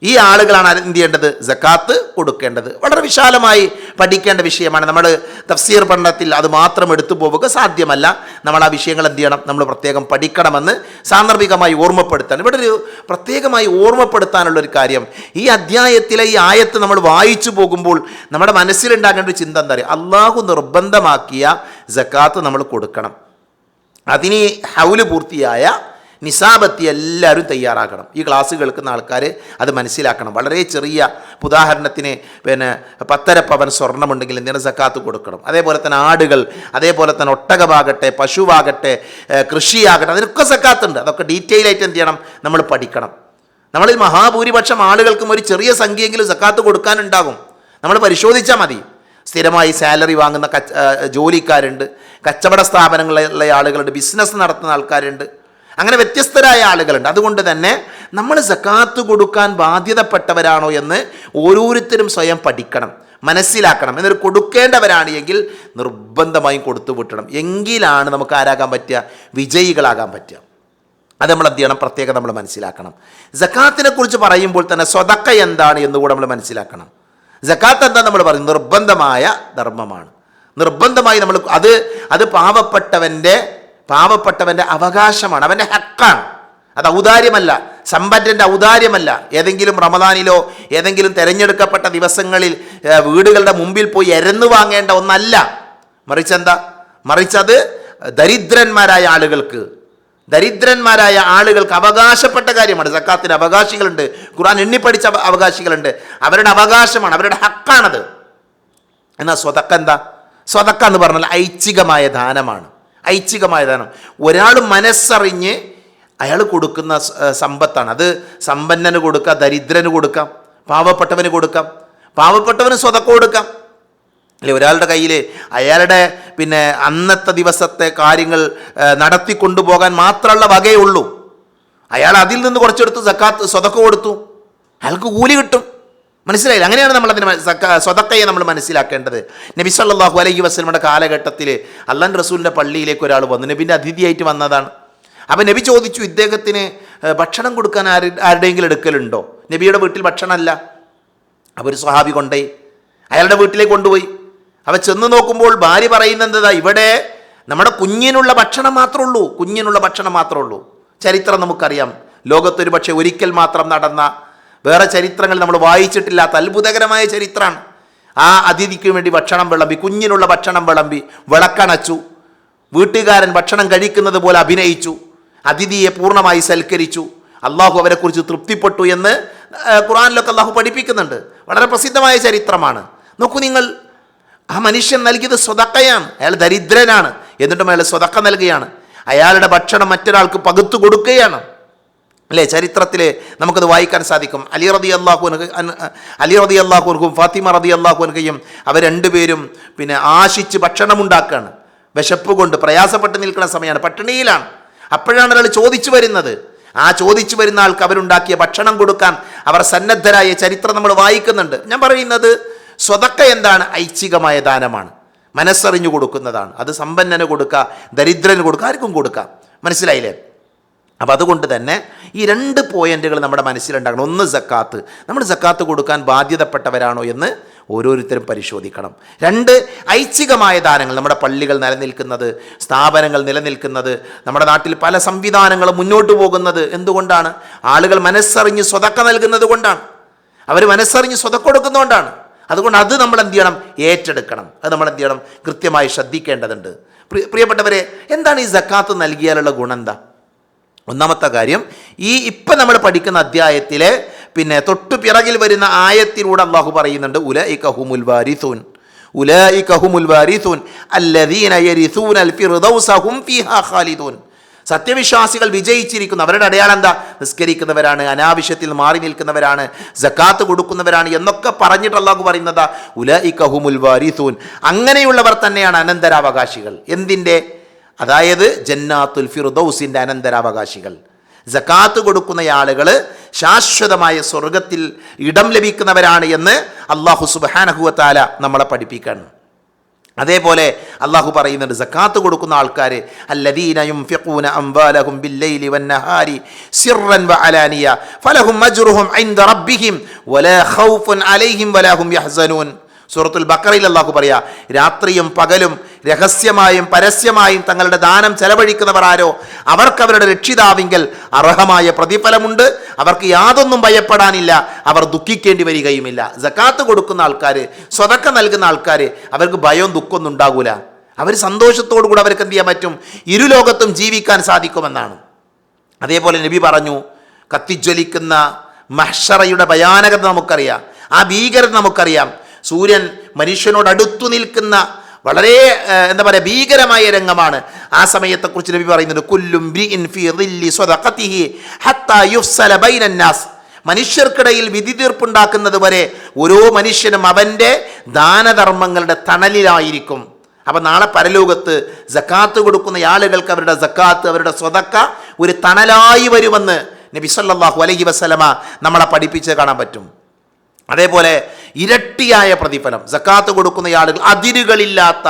ഈ ആളുകളാണ് എന്ത് ചെയ്യേണ്ടത്? സക്കാത്ത് കൊടുക്കേണ്ടത്. വളരെ വിശാലമായി പഠിക്കേണ്ട വിഷയമാണ്. നമ്മൾ തഫ്സീർ പഠനത്തിൽ അത് മാത്രം എടുത്തു പോവുക സാധ്യമല്ല. നമ്മൾ ആ വിഷയങ്ങൾ എന്ത് ചെയ്യണം? നമ്മൾ പ്രത്യേകം പഠിക്കണമെന്ന് സാന്ദർഭികമായി ഓർമ്മപ്പെടുത്താൻ. ഇവിടെ ഒരു പ്രത്യേകമായി ഓർമ്മപ്പെടുത്താനുള്ളൊരു കാര്യം, ഈ അധ്യായത്തിലെ ഈ ആയത്ത് നമ്മൾ വായിച്ചു പോകുമ്പോൾ നമ്മുടെ മനസ്സിലുണ്ടാകേണ്ട ഒരു ചിന്ത എന്താ പറയുക? അള്ളാഹു നിർബന്ധമാക്കിയ സക്കാത്ത് നമ്മൾ കൊടുക്കണം. അതിന് ഹൗല് പൂർത്തിയായ നിസാബത്തി എല്ലാവരും തയ്യാറാക്കണം. ഈ ക്ലാസ് കേൾക്കുന്ന ആൾക്കാർ അത് മനസ്സിലാക്കണം. വളരെ ചെറിയ ഉദാഹരണത്തിന് 10.5 പവൻ സ്വർണ്ണമുണ്ടെങ്കിൽ എന്തിനാണ് സക്കാത്ത് കൊടുക്കണം. അതേപോലെ തന്നെ ആടുകൾ, അതേപോലെ തന്നെ ഒട്ടകമാകട്ടെ, പശുവാകട്ടെ, കൃഷിയാകട്ടെ, അതിനൊക്കെ സക്കാത്തുണ്ട്. അതൊക്കെ ഡീറ്റെയിൽ ആയിട്ട് എന്ത് ചെയ്യണം? നമ്മൾ പഠിക്കണം. നമ്മളിൽ മഹാഭൂരിപക്ഷം ആളുകൾക്കും ഒരു ചെറിയ സംഖ്യയെങ്കിലും സക്കാത്ത് കൊടുക്കാനുണ്ടാകും. നമ്മൾ പരിശോധിച്ചാൽ മതി. സ്ഥിരമായി സാലറി വാങ്ങുന്ന ജോലിക്കാരുണ്ട്, കച്ചവട സ്ഥാപനങ്ങളിലുള്ള ആളുകളുണ്ട്, ബിസിനസ് നടത്തുന്ന ആൾക്കാരുണ്ട്, അങ്ങനെ വ്യത്യസ്തരായ ആളുകളുണ്ട്. അതുകൊണ്ട് തന്നെ നമ്മൾ സക്കാത്ത് കൊടുക്കാൻ ബാധ്യതപ്പെട്ടവരാണോ എന്ന് ഓരോരുത്തരും സ്വയം പഠിക്കണം, മനസ്സിലാക്കണം. എന്നൊരു കൊടുക്കേണ്ടവരാണ് എങ്കിൽ നിർബന്ധമായും കൊടുത്തു വിട്ടണം. എങ്കിലാണ് നമുക്ക് ആരാകാൻ പറ്റുക? വിജയികളാകാൻ പറ്റുക. അത് നമ്മൾ എന്ത് ചെയ്യണം, പ്രത്യേകം നമ്മൾ മനസ്സിലാക്കണം. സക്കാത്തിനെ കുറിച്ച് പറയുമ്പോൾ തന്നെ സ്വതക്ക എന്താണ് എന്നുകൂടെ നമ്മൾ മനസ്സിലാക്കണം. സക്കാത്ത് എന്താ നമ്മൾ പറയും? നിർബന്ധമായ ധർമ്മമാണ്. നിർബന്ധമായി നമ്മൾ അത് പാവപ്പെട്ടവൻ്റെ അവകാശമാണ്, അവൻ്റെ ഹക്കാണ്. അത് ഔദാര്യമല്ല, സമ്പന്നൻ്റെ ഔദാര്യമല്ല. ഏതെങ്കിലും റമദാനിലോ ഏതെങ്കിലും തിരഞ്ഞെടുക്കപ്പെട്ട ദിവസങ്ങളിൽ വീടുകളുടെ മുമ്പിൽ പോയി എരന്നു വാങ്ങേണ്ട ഒന്നല്ല. മറിച്ചത് ദരിദ്രന്മാരായ ആളുകൾക്ക് അവകാശപ്പെട്ട കാര്യമാണ്. സക്കാത്തിന് അവകാശികളുണ്ട്, ഖുർആൻ എണ്ണിപ്പടിച്ച അവകാശികളുണ്ട്. അവരുടെ അവകാശമാണ്, അവരുടെ ഹക്കാണത്. എന്നാൽ സ്വതക്ക എന്താ? സ്വതക്ക എന്ന് പറഞ്ഞാൽ ഐച്ഛികമായ ദാനമാണ്. ഐച്ഛികമായ ദാനം ഒരാൾ മനസ്സറിഞ്ഞ് അയാൾ കൊടുക്കുന്ന സമ്പത്താണ്. അത് സമ്പന്നന് കൊടുക്കാം, ദരിദ്രന് കൊടുക്കാം, പാവപ്പെട്ടവന് കൊടുക്കാം, പാവപ്പെട്ടവന് സ്വതക്ക കൊടുക്കാം. അല്ലെ, ഒരാളുടെ കയ്യിൽ അയാളുടെ അന്നത്തെ ദിവസത്തെ കാര്യങ്ങൾ നടത്തിക്കൊണ്ടുപോകാൻ മാത്രമുള്ള വകയുള്ളൂ. അയാൾ അതിൽ നിന്ന് കുറച്ചെടുത്ത് സ്വതക്ക കൊടുത്തു, അയാൾക്ക് കൂലി കിട്ടും. മനസ്സിലായില്ല? അങ്ങനെയാണ് നമ്മളതിന് സ്വതക്കയെ നമ്മൾ മനസ്സിലാക്കേണ്ടത്. നബി സല്ലല്ലാഹു അലൈഹി വസല്ലമയുടെ കാലഘട്ടത്തിൽ അല്ലാഹുവിൻ്റെ റസൂലിൻ്റെ പള്ളിയിലേക്ക് ഒരാൾ വന്നു, നബിൻ്റെ അതിഥിയായിട്ട് വന്നതാണ്. അപ്പം നബി ചോദിച്ചു, ഇദ്ദേഹത്തിന് ഭക്ഷണം കൊടുക്കാൻ ആരുടെയെങ്കിലും എടുക്കലുണ്ടോ? നബിയുടെ വീട്ടിൽ ഭക്ഷണമല്ല. അപ്പോൾ ഒരു സ്വഹാബി കൊണ്ടുപോയി അയാളുടെ വീട്ടിലേക്ക് കൊണ്ടുപോയി. അവ ചെന്ന് നോക്കുമ്പോൾ ഭാര്യ പറയുന്നത് എന്താ, ഇവിടെ നമ്മുടെ കുഞ്ഞിനുള്ള ഭക്ഷണം മാത്രമേ ഉള്ളൂ. ചരിത്രം നമുക്കറിയാം. ലോകത്തൊരു പക്ഷേ ഒരിക്കൽ മാത്രം നടന്ന, വേറെ ചരിത്രങ്ങൾ നമ്മൾ വായിച്ചിട്ടില്ലാത്ത അത്ഭുതകരമായ ചരിത്രമാണ്. ആ അതിഥിക്ക് വേണ്ടി ഭക്ഷണം വിളമ്പി, കുഞ്ഞിനുള്ള ഭക്ഷണം വിളമ്പി, വിളക്കണച്ചു. വീട്ടുകാരൻ ഭക്ഷണം കഴിക്കുന്നത് പോലെ അഭിനയിച്ചു, അതിഥിയെ പൂർണ്ണമായി സൽക്കരിച്ചു. അള്ളാഹു അവരെക്കുറിച്ച് തൃപ്തിപ്പെട്ടു എന്ന് ഖുർആനിലൊക്കെ അള്ളാഹു പഠിപ്പിക്കുന്നുണ്ട്. വളരെ പ്രസിദ്ധമായ ചരിത്രമാണ്. നോക്കൂ നിങ്ങൾ, ആ മനുഷ്യൻ നൽകിയത് സ്വതക്കയാണ്. അയാൾ ദരിദ്രനാണ്, എന്നിട്ടും അയാൾ സ്വതക്ക നൽകുകയാണ്. അയാളുടെ ഭക്ഷണം മറ്റൊരാൾക്ക് പകുത്തു കൊടുക്കുകയാണ്. അല്ലേ, ചരിത്രത്തിൽ നമുക്കത് വായിക്കാൻ സാധിക്കും. അലി റളിയല്ലാഹു അൻഹും ഫാത്തിമ റളിയല്ലാഹു അൻഹയും അവർ രണ്ടുപേരും ആശിച്ച് ഭക്ഷണം ഉണ്ടാക്കുകയാണ്. വിശപ്പ് കൊണ്ട് പ്രയാസപ്പെട്ട് നിൽക്കുന്ന സമയമാണ്, പട്ടിണിയിലാണ്. അപ്പോഴാണ് ഒരാൾ ചോദിച്ചു വരുന്നത്. ആ ചോദിച്ചു വരുന്ന ആൾക്ക് അവരുണ്ടാക്കിയ ഭക്ഷണം കൊടുക്കാൻ അവർ സന്നദ്ധരായ ചരിത്രം നമ്മൾ വായിക്കുന്നുണ്ട്. ഞാൻ പറയുന്നത് സ്വതക്ക എന്താണ്? ഐച്ഛികമായ ദാനമാണ്, മനസ്സറിഞ്ഞു കൊടുക്കുന്നതാണ്. അത് സമ്പന്നന് കൊടുക്കുക, ദരിദ്രന് കൊടുക്കുക, ആർക്കും കൊടുക്കാം. മനസ്സിലായില്ലേ? അപ്പോൾ അതുകൊണ്ട് തന്നെ ഈ 2 പോയിന്റുകൾ നമ്മുടെ മനസ്സിലുണ്ടാകണം. ഒന്ന്, സക്കാത്ത്. നമ്മൾ സക്കാത്ത് കൊടുക്കാൻ ബാധ്യതപ്പെട്ടവരാണോ എന്ന് ഓരോരുത്തരും പരിശോധിക്കണം. 2, ഐച്ഛികമായ ദാനങ്ങൾ. നമ്മുടെ പള്ളികൾ നിലനിൽക്കുന്നത്, സ്ഥാപനങ്ങൾ നിലനിൽക്കുന്നത്, നമ്മുടെ നാട്ടിൽ പല സംവിധാനങ്ങളും മുന്നോട്ട് പോകുന്നത് എന്തുകൊണ്ടാണ്? ആളുകൾ മനസ്സറിഞ്ഞ് സ്വതക്ക നൽകുന്നത് കൊണ്ടാണ്, അവർ മനസ്സറിഞ്ഞ് സ്വതക്ക കൊടുക്കുന്നതുകൊണ്ടാണ്. അതുകൊണ്ട് അത് നമ്മൾ എന്ത് ചെയ്യണം? ഏറ്റെടുക്കണം. അത് നമ്മൾ എന്ത് ചെയ്യണം? കൃത്യമായി ശ്രദ്ധിക്കേണ്ടതുണ്ട്. പ്രിയപ്പെട്ടവരെ, എന്താണ് ഈ സക്കാത്ത് നൽകിയാലുള്ള ഗുണം? എന്താ? ഒന്നാമത്തെ കാര്യം, ഇപ്പം നമ്മൾ പഠിക്കുന്ന അധ്യായത്തിലെ തൊട്ടു പിറകിൽ വരുന്ന ആയത്തിലൂടെ അള്ളാഹു പറയുന്നുണ്ട്, ഉലൈക ഹുമുൽ വാരിഥൂൻ അല്ലദീന യരിഥൂനൽ ഫിർദൗസ ഹും ഫീഹാ ഖാലിദൂൻ. സത്യവിശ്വാസികൾ വിജയിച്ചിരിക്കുന്നു. അവരുടെ അടയാളം എന്താ? നിസ്കരിക്കുന്നവരാണ്, അനാവശ്യത്തിൽ മാറി നിൽക്കുന്നവരാണ്, സക്കാത്ത് കൊടുക്കുന്നവരാണ് എന്നൊക്കെ പറഞ്ഞിട്ട് അള്ളാഹു പറയുന്നതാ ഉലൈക ഹുമുൽ വാരിഥൂൻ. അങ്ങനെയുള്ളവർ തന്നെയാണ് അനന്തരാവകാശികൾ. എന്തിൻ്റെ? അതായത് ജന്നാത്തുൽ ഫിർദൗസിൻ്റെ അനന്തരാവകാശികൾ. സക്കാത്ത് കൊടുക്കുന്ന ആളുകൾ ശാശ്വതമായ സ്വർഗത്തിൽ ഇടം ലഭിക്കുന്നവരാണ് എന്ന് അള്ളാഹു സുബ്ഹാനഹു വ തആല നമ്മളെ പഠിപ്പിക്കണം. അതേപോലെ അള്ളാഹു പറയുന്നുണ്ട്, സക്കാത്ത് കൊടുക്കുന്ന ആൾക്കാർ അല്ലദീന യുൻഫിഖൂന അംവാലഹും ബില്ലൈലി വന്നഹാരി സിർറൻ വഅലാനിയ ഫലഹും അജ്റുഹും ഇൻദ റബ്ബിഹിം വലാ ഖൗഫുൻ അലൈഹിം വലാ ഹും യഹ്സനൂൻ. സൂറത്തുൽ ബഖറയിൽ അള്ളാഹു പറയാ, രാത്രിയും പകലും രഹസ്യമായും പരസ്യമായും തങ്ങളുടെ ദാനം ചെലവഴിക്കുന്നവർ ആരോ അവർക്ക് അവരുടെ രക്ഷിതാവിങ്കൽ അർഹമായ പ്രതിഫലമുണ്ട്, അവർക്ക് യാതൊന്നും ഭയപ്പെടാനില്ല, അവർ ദുഃഖിക്കേണ്ടി വരികയുമില്ല. സക്കാത്ത് കൊടുക്കുന്ന ആൾക്കാർ, സ്വതക്ക നൽകുന്ന ആൾക്കാർ, അവർക്ക് ഭയവും ദുഃഖമൊന്നും ഉണ്ടാകൂല. അവർ സന്തോഷത്തോടു കൂടെ അവർക്ക് എന്ത് ചെയ്യാൻ പറ്റും? ഇരുലോകത്തും ജീവിക്കാൻ സാധിക്കുമെന്നാണ്. അതേപോലെ നബി പറഞ്ഞു, കത്തിജ്വലിക്കുന്ന മഹ്ശറയുടെ ഭയാനകത നമുക്കറിയാം, ആ ഭീകരത നമുക്കറിയാം. സൂര്യൻ മനുഷ്യനോട് അടുത്തു നിൽക്കുന്ന വളരെ ഭീകരമായ രംഗമാണ്. ആ സമയത്തെക്കുറിച്ച് നബി പറയുന്നുണ്ട്, കുല്ലും ബ്രിഇൻ ഫീ ദില്ലി സ്വദഖതിഹി ഹത്താ യുഫ്സല ബൈനന്നാസ്. മനുഷ്യർക്കിടയിൽ വിധി തീർപ്പുണ്ടാക്കുന്നത് വരെ ഓരോ മനുഷ്യനും അവൻ്റെ ദാനധർമ്മങ്ങളുടെ തണലിലായിരിക്കും. അപ്പം നാളെ പരലോകത്ത് സക്കാത്ത് കൊടുക്കുന്ന ആളുകൾക്ക് അവരുടെ സക്കാത്ത്, അവരുടെ സ്വതക്ക ഒരു തണലായി വരുമെന്ന് നബി സല്ലല്ലാഹു അലൈഹി വസല്ലമ നമ്മളെ പഠിപ്പിച്ച് കാണാൻ പറ്റും. അതേപോലെ ഇരട്ടിയായ പ്രതിഫലം സക്കാത്ത് കൊടുക്കുന്ന ആളുകൾ, അതിരുകളില്ലാത്ത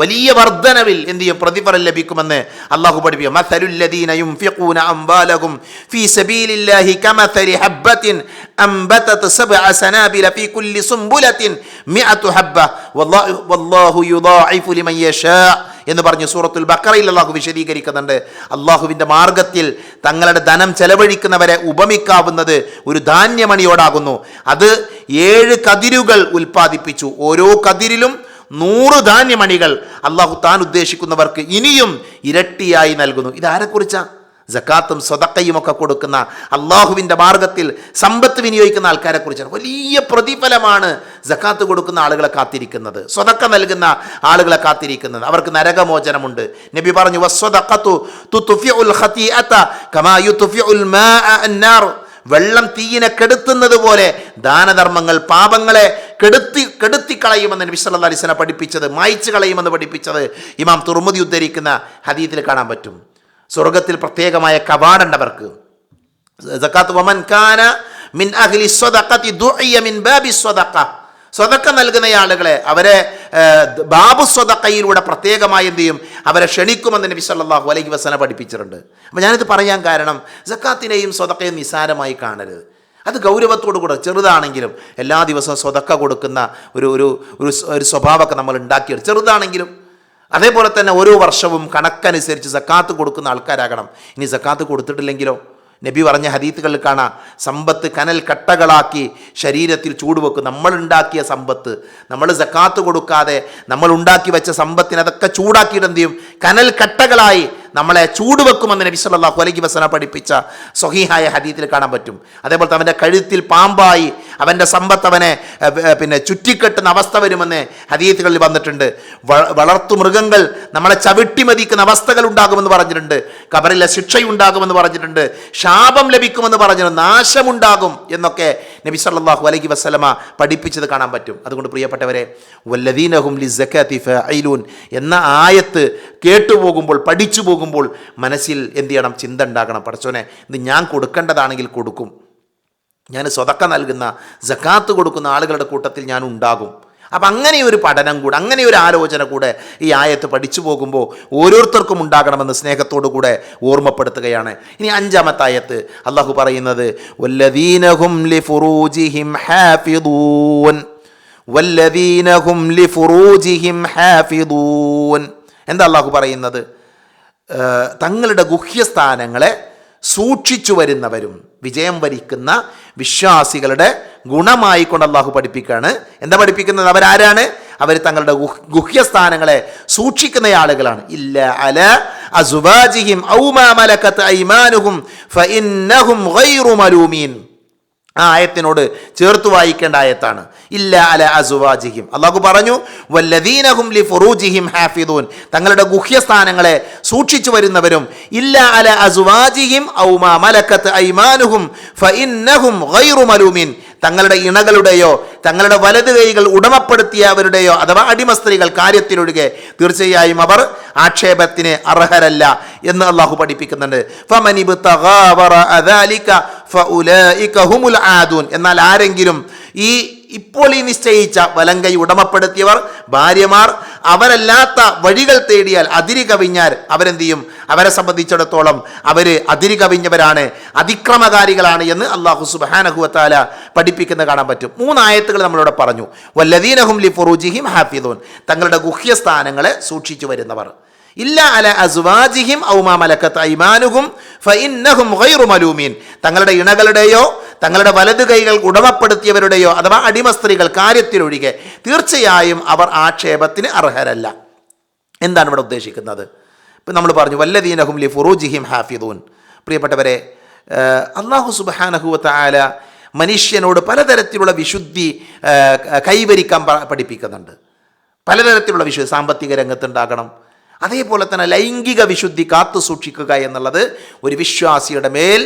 വലിയ വർധനവിൽ എന്ത് ചെയ്യും, പ്രതിഫലം ലഭിക്കുമെന്ന് അള്ളാഹു പഠിപ്പിക്കും. മസലുല്ലദീന യുൻഫിഖൂന അംവാലഹും ഫീ സബീലില്ലാഹി കമസലി ഹബ്ബത്തിൻ അംബതത് സബ്അ സനാബില ഫീ കുല്ലി സുംബുലത്തിൻ മിഅതു ഹബ്ബ വല്ലാഹു യുദാഇഫു ലിമൻ യശാ എന്ന് പറഞ്ഞു സൂറത്തുൽ ബഖറയിൽ അള്ളാഹു വിശദീകരിക്കുന്നുണ്ട്. അള്ളാഹുവിൻ്റെ മാർഗത്തിൽ തങ്ങളുടെ ധനം ചെലവഴിക്കുന്നവരെ ഉപമിക്കാവുന്നത് ഒരു ധാന്യമണിയോടാകുന്നു. അത് 7 കതിരുകൾ ഉൽപ്പാദിപ്പിച്ചു. ഓരോ കതിരിലും 100 ധാന്യമണികൾ അള്ളാഹു താൻ ഉദ്ദേശിക്കുന്നവർക്ക് ഇനിയും ഇരട്ടിയായി നൽകുന്നു. ഇതാരെക്കുറിച്ചാ? സക്കാത്തും സ്വതക്കയും ഒക്കെ കൊടുക്കുന്ന, അള്ളാഹുവിൻ്റെ മാർഗത്തിൽ സമ്പത്ത് വിനിയോഗിക്കുന്ന ആൾക്കാരെ കുറിച്ചാണ്. വലിയ പ്രതിഫലമാണ് സക്കാത്ത് കൊടുക്കുന്ന ആളുകളെ കാത്തിരിക്കുന്നത്, സ്വതക്ക നൽകുന്ന ആളുകളെ കാത്തിരിക്കുന്നത്. അവർക്ക് നരകമോചനമുണ്ട്. നബി പറഞ്ഞു, വസ്വദഖതു തുത്ഫിഉൽ ഖതീഅത കമാ യുത്ഫിഉൽ മാഅ അന്നാർ. വെള്ളം തീയിനെ കെടുത്തുന്നത് പോലെ ദാനധർമ്മങ്ങൾ പാപങ്ങളെ കെടുത്തിക്കളയുമെന്ന് നബി സല്ലല്ലാഹു അലൈഹി വസല്ലം പഠിപ്പിച്ചത്, മായ്ച്ചു കളയുമെന്ന് പഠിപ്പിച്ചത് ഇമാം തുർമുദി ഉദ്ധരിക്കുന്ന ഹദീസിൽ കാണാൻ പറ്റും. സ്വർഗത്തിൽ പ്രത്യേകമായ കവാടണ്ടവർക്ക്. സക്കാത്ത് വമൻ കാന മിൻ അഹ്ലി സ്വദഖതി ദുഇയ മിൻ ബാബി സ്വദഖ. സ്വതക്ക നൽകുന്ന ആളുകളെ അവരെ ബാബു സ്വതക്കയിലൂടെ പ്രത്യേകമായി എന്ത് ചെയ്യും, അവരെ ക്ഷണിക്കുമെന്ന് നബി സല്ലല്ലാഹു അലൈഹി വസല്ലം പഠിപ്പിച്ചിട്ടുണ്ട്. അപ്പോൾ ഞാനിത് പറയാൻ കാരണം, സക്കാത്തിനെയും സ്വതക്കയും നിസാരമായി കാണരുത്. അത് ഗൗരവത്തോടു കൂടെ, ചെറുതാണെങ്കിലും എല്ലാ ദിവസവും സ്വതക്ക കൊടുക്കുന്ന ഒരു സ്വഭാവമൊക്കെ നമ്മൾ ഉണ്ടാക്കിയത്, ചെറുതാണെങ്കിലും. അതേപോലെ തന്നെ ഓരോ വർഷവും കണക്കനുസരിച്ച് സക്കാത്ത് കൊടുക്കുന്ന ആൾക്കാരാകണം. ഇനി സക്കാത്ത് കൊടുത്തിട്ടില്ലെങ്കിലോ? നബി പറഞ്ഞ ഹദീത്തുകളിൽ കാണാം, സമ്പത്ത് കനൽ കട്ടകളാക്കി ശരീരത്തിൽ ചൂടുവെക്കും. നമ്മളുണ്ടാക്കിയ സമ്പത്ത്, നമ്മൾ സക്കാത്ത് കൊടുക്കാതെ നമ്മൾ ഉണ്ടാക്കി വെച്ച സമ്പത്തിന് അതൊക്കെ ചൂടാക്കിയിട്ട് എന്ത് ചെയ്യും, കനൽ കട്ടകളായി നമ്മളെ ചൂടുവെക്കുമെന്ന് നബി സല്ലല്ലാഹു അലൈഹി വസല്ലം പഠിപ്പിച്ച സ്വഹീഹായ ഹദീത്തിൽ കാണാൻ പറ്റും. അതേപോലെ അവൻ്റെ കഴുത്തിൽ പാമ്പായി അവൻ്റെ സമ്പത്ത് അവനെ ചുറ്റിക്കെട്ടുന്ന അവസ്ഥ വരുമെന്ന് ഹദീത്തുകളിൽ വന്നിട്ടുണ്ട്. വളർത്തു മൃഗങ്ങൾ നമ്മളെ ചവിട്ടി മതിക്കുന്ന അവസ്ഥകൾ ഉണ്ടാകുമെന്ന് പറഞ്ഞിട്ടുണ്ട്. ഖബറിലെ ശിക്ഷയുണ്ടാകുമെന്ന് പറഞ്ഞിട്ടുണ്ട്. ശാപം ലഭിക്കുമെന്ന് പറഞ്ഞിട്ടുണ്ട്. നാശമുണ്ടാകും എന്നൊക്കെ നബി സല്ലല്ലാഹു അലൈഹി വസല്ലമ പഠിപ്പിച്ചത് കാണാൻ പറ്റും. അതുകൊണ്ട് പ്രിയപ്പെട്ടവരെ, വല്ലദീനഹും ലിസ്സകാത്തി ഫാഇലൂൻ എന്ന ആയത്ത് കേട്ടുപോകുമ്പോൾ, പഠിച്ചു പോകുമ്പോൾ മനസ്സിൽ എന്ത് ചെയ്യണം, ചിന്ത ഉണ്ടാകണം. പടച്ചോനെ, ഇത് ഞാൻ കൊടുക്കേണ്ടതാണെങ്കിൽ കൊടുക്കും. ഞാൻ സ്വതക്ക നൽകുന്ന, സക്കാത്ത് കൊടുക്കുന്ന ആളുകളുടെ കൂട്ടത്തിൽ ഞാൻ ഉണ്ടാകും. അപ്പം അങ്ങനെ ഒരു പഠനം കൂടെ, അങ്ങനെ ഒരു ആലോചന കൂടെ ഈ ആയത്ത് പഠിച്ചു പോകുമ്പോൾ ഓരോരുത്തർക്കും ഉണ്ടാകണമെന്ന് സ്നേഹത്തോടു കൂടെ ഓർമ്മപ്പെടുത്തുകയാണ്. ഇനി 5-ാമത്തെ ആയത്ത് അള്ളാഹു പറയുന്നത്, വല്ലദീനഹും ലിഫുറൂജിഹിം ഹാഫിദൂൻ. വല്ലദീനഹും ലിഫുറൂജിഹിം ഹാഫിദൂൻ. എന്താ അള്ളാഹു പറയുന്നത്? തങ്ങളുടെ ഗുഹ്യസ്ഥാനങ്ങളെ സൂക്ഷിച്ചു വരുന്നവരും വിജയം വരിക്കുന്ന വിശ്വാസികളുടെ ഗുണമായിക്കൊണ്ട് അള്ളാഹു പഠിപ്പിക്കുകയാണ്. എന്താ പഠിപ്പിക്കുന്നത്? അവരാരാണ്? അവർ തങ്ങളുടെ ഗുഹ്യസ്ഥാനങ്ങളെ സൂക്ഷിക്കുന്ന ആളുകളാണ്. ഇല്ല അല അസ്വാജിഹിം ഔ മാ മലകത് ഐമാനുഹും ഫഇന്നഹും ഗൈറു മലൂമീൻ. ആ ആയത്തിനോട് ചേർത്ത് വായിക്കേണ്ട ആയത്താണ്. ഇല്ല അല അസ്വാജിഹിം. അല്ലാഹു പറഞ്ഞു, വല്ലദീനഹും ലിഫുറൂജിഹിം ഹാഫിദൂൻ, തങ്ങളുടെ ഗുഹ്യസ്ഥാനങ്ങളെ സൂക്ഷിച്ചു വരുന്നവരും. ഇല്ല അല അസ്വാജിഹിം ഔ മാ മലകത് ഐമാനുഹും ഫഇന്നഹും ഗൈറു മലൂമീൻ, തങ്ങളുടെ ഇണകളുടെയോ തങ്ങളുടെ വലത് കൈകൾ ഉടമപ്പെടുത്തിയവരുടെയോ അഥവാ അടിമ സ്ത്രീകൾ കാര്യത്തിലൊഴികെ തീർച്ചയായും അവർ ആക്ഷേപത്തിന് അർഹരല്ല എന്ന് അള്ളാഹു പഠിപ്പിക്കുന്നുണ്ട്. എന്നാൽ ആരെങ്കിലും ഇപ്പോൾ ഈ നിശ്ചയിച്ച വലങ്കൈ ഉടമപ്പെടുത്തിയവർ, ഭാര്യമാർ, അവരല്ലാത്ത വഴികൾ തേടിയാൽ, അതിരി കവിഞ്ഞാൽ അവരെന്ത് ചെയ്യും? അവരെ സംബന്ധിച്ചിടത്തോളം അവർ അതിരി കവിഞ്ഞവരാണ്, അതിക്രമകാരികളാണ് എന്ന് അല്ലാഹു സുബ്ഹാനഹു വ തആല പഠിപ്പിക്കുന്നത് കാണാൻ പറ്റും. 3 ആയത്തുകൾ നമ്മളിവിടെ പറഞ്ഞു. വല്ലദീനഹും ലിഫുറൂജിഹിം ഹാഫിദൂൻ, തങ്ങളുടെ ഗുഹ്യസ്ഥാനങ്ങളെ സൂക്ഷിച്ചു വരുന്നവർ. ഇല്ല അല അസ്വാജിഹിം ഔ മാ മലകത് ഐമാനുഹും ഫഇന്നഹും ഗൈറു മലൂമീൻ, തങ്ങളുടെ ഇണകളുടെയോ തങ്ങളുടെ വലത് കൈകൾ ഉടമപ്പെടുത്തിയവരുടെയോ അഥവാ അടിമ സ്ത്രീകൾ കാര്യത്തിലൊഴികെ തീർച്ചയായും അവർ ആക്ഷേപത്തിന് അർഹരല്ല. എന്താണ് ഇവിടെ ഉദ്ദേശിക്കുന്നത്? ഇപ്പം നമ്മൾ പറഞ്ഞു വല്ലദീനഹും ലിഫുറൂജിഹിം ഹാഫിദൂൻ. പ്രിയപ്പെട്ടവരെ, അല്ലാഹു സുബ്ഹാനഹു വ തആല മനുഷ്യനോട് പലതരത്തിലുള്ള വിശുദ്ധി കൈവരിക്കാൻ പഠിപ്പിക്കുന്നുണ്ട്. പലതരത്തിലുള്ള വിശുദ്ധി സാമ്പത്തിക രംഗത്തുണ്ടാകണം. അതേപോലെ തന്നെ ലൈംഗിക വിശുദ്ധി കാത്തു സൂക്ഷിക്കുക എന്നുള്ളത് ഒരു വിശ്വാസിയുടെ മേൽ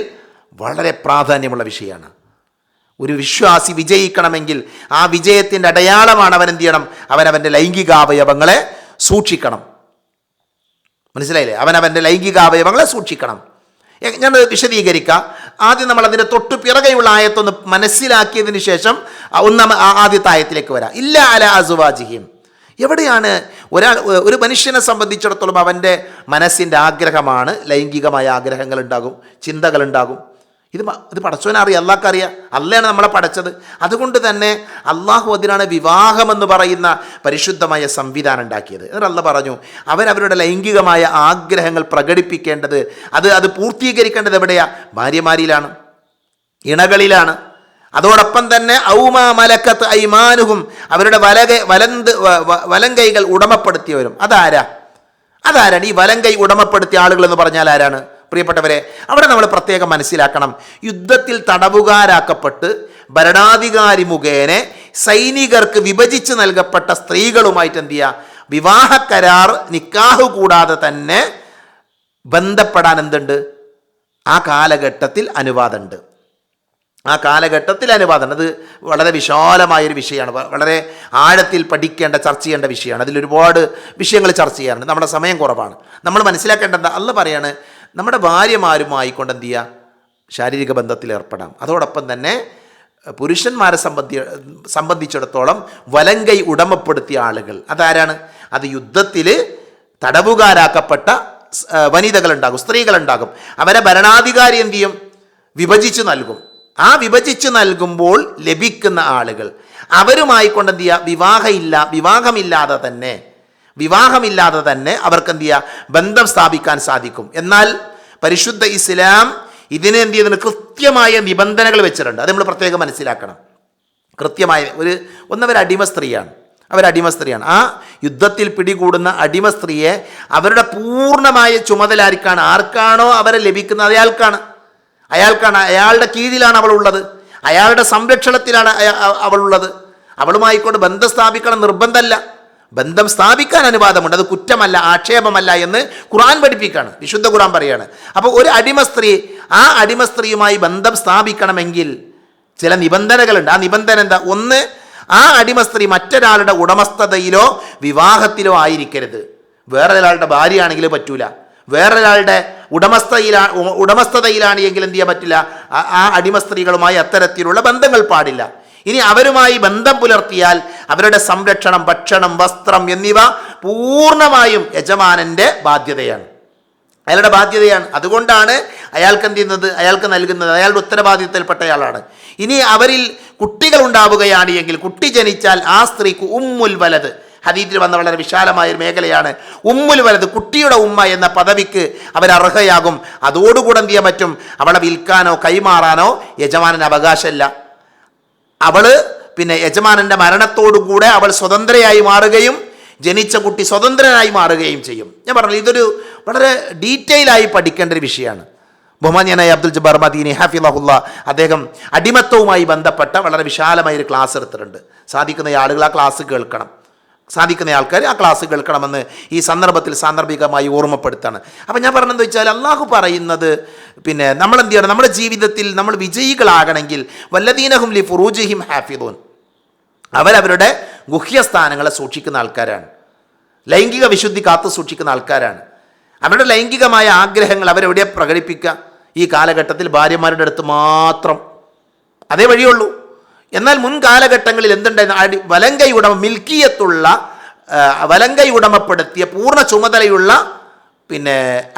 വളരെ പ്രാധാന്യമുള്ള വിഷയമാണ്. ഒരു വിശ്വാസി വിജയിക്കണമെങ്കിൽ ആ വിജയത്തിൻ്റെ അടയാളമാണ് അവൻ എന്ത് ചെയ്യണം? അവനവൻ്റെ ലൈംഗികാവയവങ്ങളെ സൂക്ഷിക്കണം. മനസ്സിലായില്ലേ? അവനവൻ്റെ ലൈംഗികാവയവങ്ങളെ സൂക്ഷിക്കണം. ഞാൻ വിശദീകരിക്കാം. ആദ്യം നമ്മൾ അതിൻ്റെ തൊട്ടു പിറകെയുള്ള ആയത്തൊന്ന് മനസ്സിലാക്കിയതിന് ശേഷം ആദ്യത്തെ ആയത്തിലേക്ക് വരാം. ഇല്ല അല അസ്വാജിഹിം, എവിടെയാണ് ഒരു മനുഷ്യനെ സംബന്ധിച്ചിടത്തോളം അവൻ്റെ മനസ്സിൻ്റെ ആഗ്രഹമാണ്, ലൈംഗികമായ ആഗ്രഹങ്ങൾ ഉണ്ടാകും, ചിന്തകൾ ഉണ്ടാകും. ഇത് പടച്ചവനറിയാം, അള്ളാഹ്ക്കറിയാം. അള്ളയാണ് നമ്മളെ പടച്ചത്. അതുകൊണ്ട് തന്നെ അള്ളാഹു അതിനാണ് വിവാഹമെന്ന് പറയുന്ന പരിശുദ്ധമായ സംവിധാനം ഉണ്ടാക്കിയത്. എന്നിട്ട് അള്ളാഹ് പറഞ്ഞു, അവരവരുടെ ലൈംഗികമായ ആഗ്രഹങ്ങൾ പ്രകടിപ്പിക്കേണ്ടത്, അത് പൂർത്തീകരിക്കേണ്ടത് എവിടെയാ? ഭാര്യമാരിലാണ്, ഇണകളിലാണ്. അതോടൊപ്പം തന്നെ ഔമാ മലക്കത്ത് ഐമാനുഹും, അവരുടെ വലങ്കൈകൾ ഉടമപ്പെടുത്തിയവരും. അതാരാണ് ഈ വലങ്കൈ ഉടമപ്പെടുത്തിയ ആളുകൾ എന്ന് പറഞ്ഞാൽ ആരാണ്? പ്രിയപ്പെട്ടവരെ, അവിടെ നമ്മൾ പ്രത്യേകം മനസ്സിലാക്കണം, യുദ്ധത്തിൽ തടവുകാരാക്കപ്പെട്ട് ഭരണാധികാരി മുഖേന സൈനികർക്ക് വിഭജിച്ച് നൽകപ്പെട്ട സ്ത്രീകളുമായിട്ട് എന്ത് ചെയ്യുക? വിവാഹ കരാർ, നിക്കാഹ് കൂടാതെ തന്നെ ബന്ധപ്പെടാൻ എന്തുണ്ട്? ആ കാലഘട്ടത്തിൽ അനുവാദമുണ്ട്. അത് വളരെ വിശാലമായൊരു വിഷയമാണ്, വളരെ ആഴത്തിൽ പഠിക്കേണ്ട, ചർച്ച ചെയ്യേണ്ട വിഷയമാണ്. അതിലൊരുപാട് വിഷയങ്ങൾ ചർച്ച ചെയ്യാറുണ്ട്. നമ്മുടെ സമയം കുറവാണ്. നമ്മൾ മനസ്സിലാക്കേണ്ടത്, അള്ളാഹ് പറയാണ്, നമ്മുടെ ഭാര്യമാരുമായിക്കൊണ്ട് എന്ത് ചെയ്യുക? ശാരീരിക ബന്ധത്തിൽ ഏർപ്പെടാം. അതോടൊപ്പം തന്നെ പുരുഷന്മാരെ സംബന്ധിച്ചിടത്തോളം വലങ്കൈ ഉടമപ്പെടുത്തിയ ആളുകൾ അതാരാണ്? അത് യുദ്ധത്തിൽ തടവുകാരാക്കപ്പെട്ട വനിതകളുണ്ടാകും, സ്ത്രീകളുണ്ടാകും. അവരെ ഭരണാധികാരി എന്ത് ചെയ്യും? വിഭജിച്ച് നൽകും. ആ വിഭജിച്ച് നൽകുമ്പോൾ ലഭിക്കുന്ന ആളുകൾ അവരുമായിക്കൊണ്ട് എന്ത് ചെയ്യുക? വിവാഹമില്ലാതെ തന്നെ അവർക്ക് എന്ത് ചെയ്യുക? ബന്ധം സ്ഥാപിക്കാൻ സാധിക്കും. എന്നാൽ പരിശുദ്ധ ഇസ്ലാം ഇതിന് എന്ത് ചെയ്യുന്നുണ്ട്? കൃത്യമായ നിബന്ധനകൾ വെച്ചിട്ടുണ്ട്. അത് നമ്മൾ പ്രത്യേകം മനസ്സിലാക്കണം. കൃത്യമായ അവരടിമ സ്ത്രീയാണ്. ആ യുദ്ധത്തിൽ പിടികൂടുന്ന അടിമ സ്ത്രീയെ അവരുടെ പൂർണ്ണമായ ചുമതല ആർക്കാണോ അവരെ ലഭിക്കുന്നത് അയാൾക്കാണ്. അയാളുടെ കീഴിലാണ് അവളുള്ളത്, അയാളുടെ സംരക്ഷണത്തിലാണ് അവളുള്ളത്. അവളുമായിക്കൊണ്ട് ബന്ധം സ്ഥാപിക്കണം നിർബന്ധമല്ല, ബന്ധം സ്ഥാപിക്കാൻ അനുവാദമുണ്ട്. അത് കുറ്റമല്ല, ആക്ഷേപമല്ല എന്ന് ഖുർആൻ പഠിപ്പിക്കുകയാണ്, വിശുദ്ധ ഖുർആൻ പറയാണ്. അപ്പോൾ ഒരു അടിമ സ്ത്രീയുമായി ബന്ധം സ്ഥാപിക്കണമെങ്കിൽ ചില നിബന്ധനകളുണ്ട്. ആ നിബന്ധന എന്താ? ഒന്ന്, ആ അടിമ സ്ത്രീ മറ്റൊരാളുടെ ഉടമസ്ഥതയിലോ വിവാഹത്തിലോ ആയിരിക്കരുത്. വേറൊരാളുടെ ഭാര്യയാണെങ്കിൽ പറ്റൂല. വേറൊരാളുടെ ഉടമസ്ഥതയിലാണ് എങ്കിൽ എന്ത് ചെയ്യാൻ പറ്റില്ല? ആ അടിമ സ്ത്രീകളുമായി അത്തരത്തിലുള്ള ബന്ധങ്ങൾ പാടില്ല. ഇനി അവരുമായി ബന്ധം പുലർത്തിയാൽ അവരുടെ സംരക്ഷണം, ഭക്ഷണം, വസ്ത്രം എന്നിവ പൂർണ്ണമായും യജമാനൻ്റെ ബാധ്യതയാണ്, അയാളുടെ ബാധ്യതയാണ്. അതുകൊണ്ടാണ് അയാൾക്ക് എന്ത് ചെയ്യുന്നത്? അയാൾക്ക് നൽകുന്നത്, അയാളുടെ ഉത്തരവാദിത്തത്തിൽപ്പെട്ടയാളാണ്. ഇനി അവരിൽ കുട്ടികൾ ഉണ്ടാവുകയാണ് എങ്കിൽ, കുട്ടി ജനിച്ചാൽ ആ സ്ത്രീക്ക് ഉമ്മുൽ വലത്, ഹദീസിൽ വന്ന വളരെ വിശാലമായൊരു മേഖലയാണ് ഉമ്മുൽ വലത്, കുട്ടിയുടെ ഉമ്മ എന്ന പദവിക്ക് അവരർഹയാകും. അതോടുകൂടെ എന്ത് ചെയ്യാൻ പറ്റും? അവളെ വിൽക്കാനോ കൈമാറാനോ യജമാനന് അവകാശമില്ല. യജമാനന്റെ മരണത്തോടുകൂടെ അവൾ സ്വതന്ത്രയായി മാറുകയും ജനിച്ച കുട്ടി സ്വതന്ത്രനായി മാറുകയും ചെയ്യും. ഞാൻ പറഞ്ഞു, ഇതൊരു വളരെ ഡീറ്റെയിൽ ആയി പഠിക്കേണ്ട ഒരു വിഷയമാണ്. ബഹുമാന്യനായ അബ്ദുൽ ജബ്ബാർ മദീനി ഹഫിളഹുല്ലാ അദ്ദേഹം അടിമത്തവുമായി ബന്ധപ്പെട്ട വളരെ വിശാലമായൊരു ക്ലാസ് എടുത്തിട്ടുണ്ട്. സാധിക്കുന്ന ആളുകൾ ആ ക്ലാസ് കേൾക്കണം, സാധിക്കുന്ന ആൾക്കാർ ആ ക്ലാസ് കേൾക്കണമെന്ന് ഈ സന്ദർഭത്തിൽ സാന്ദർഭികമായി ഓർമ്മപ്പെടുത്താണ്. അപ്പം ഞാൻ പറഞ്ഞതെന്ന് വെച്ചാൽ, അള്ളാഹു പറയുന്നത് നമ്മൾ എന്ത് ചെയ്യണം? നമ്മുടെ ജീവിതത്തിൽ നമ്മൾ വിജയികളാകണമെങ്കിൽ വല്ലദീനഹും ലി ഫുറൂജിഹിം ഹാഫിദൂൻ, അവരവരുടെ ഗുഹ്യസ്ഥാനങ്ങളെ സൂക്ഷിക്കുന്ന ആൾക്കാരാണ്, ലൈംഗിക വിശുദ്ധി കാത്തു സൂക്ഷിക്കുന്ന ആൾക്കാരാണ്. അവരുടെ ലൈംഗികമായ ആഗ്രഹങ്ങൾ അവരെവിടെ പ്രകടിപ്പിക്കുക? ഈ കാലഘട്ടത്തിൽ ഭാര്യമാരുടെ അടുത്ത് മാത്രം, അതേ വഴിയുള്ളൂ. എന്നാൽ മുൻകാലഘട്ടങ്ങളിൽ എന്തുണ്ടായിരുന്നു? വലങ്കൈ ഉടമപ്പെടുത്തിയ പൂർണ്ണ ചുമതലയുള്ള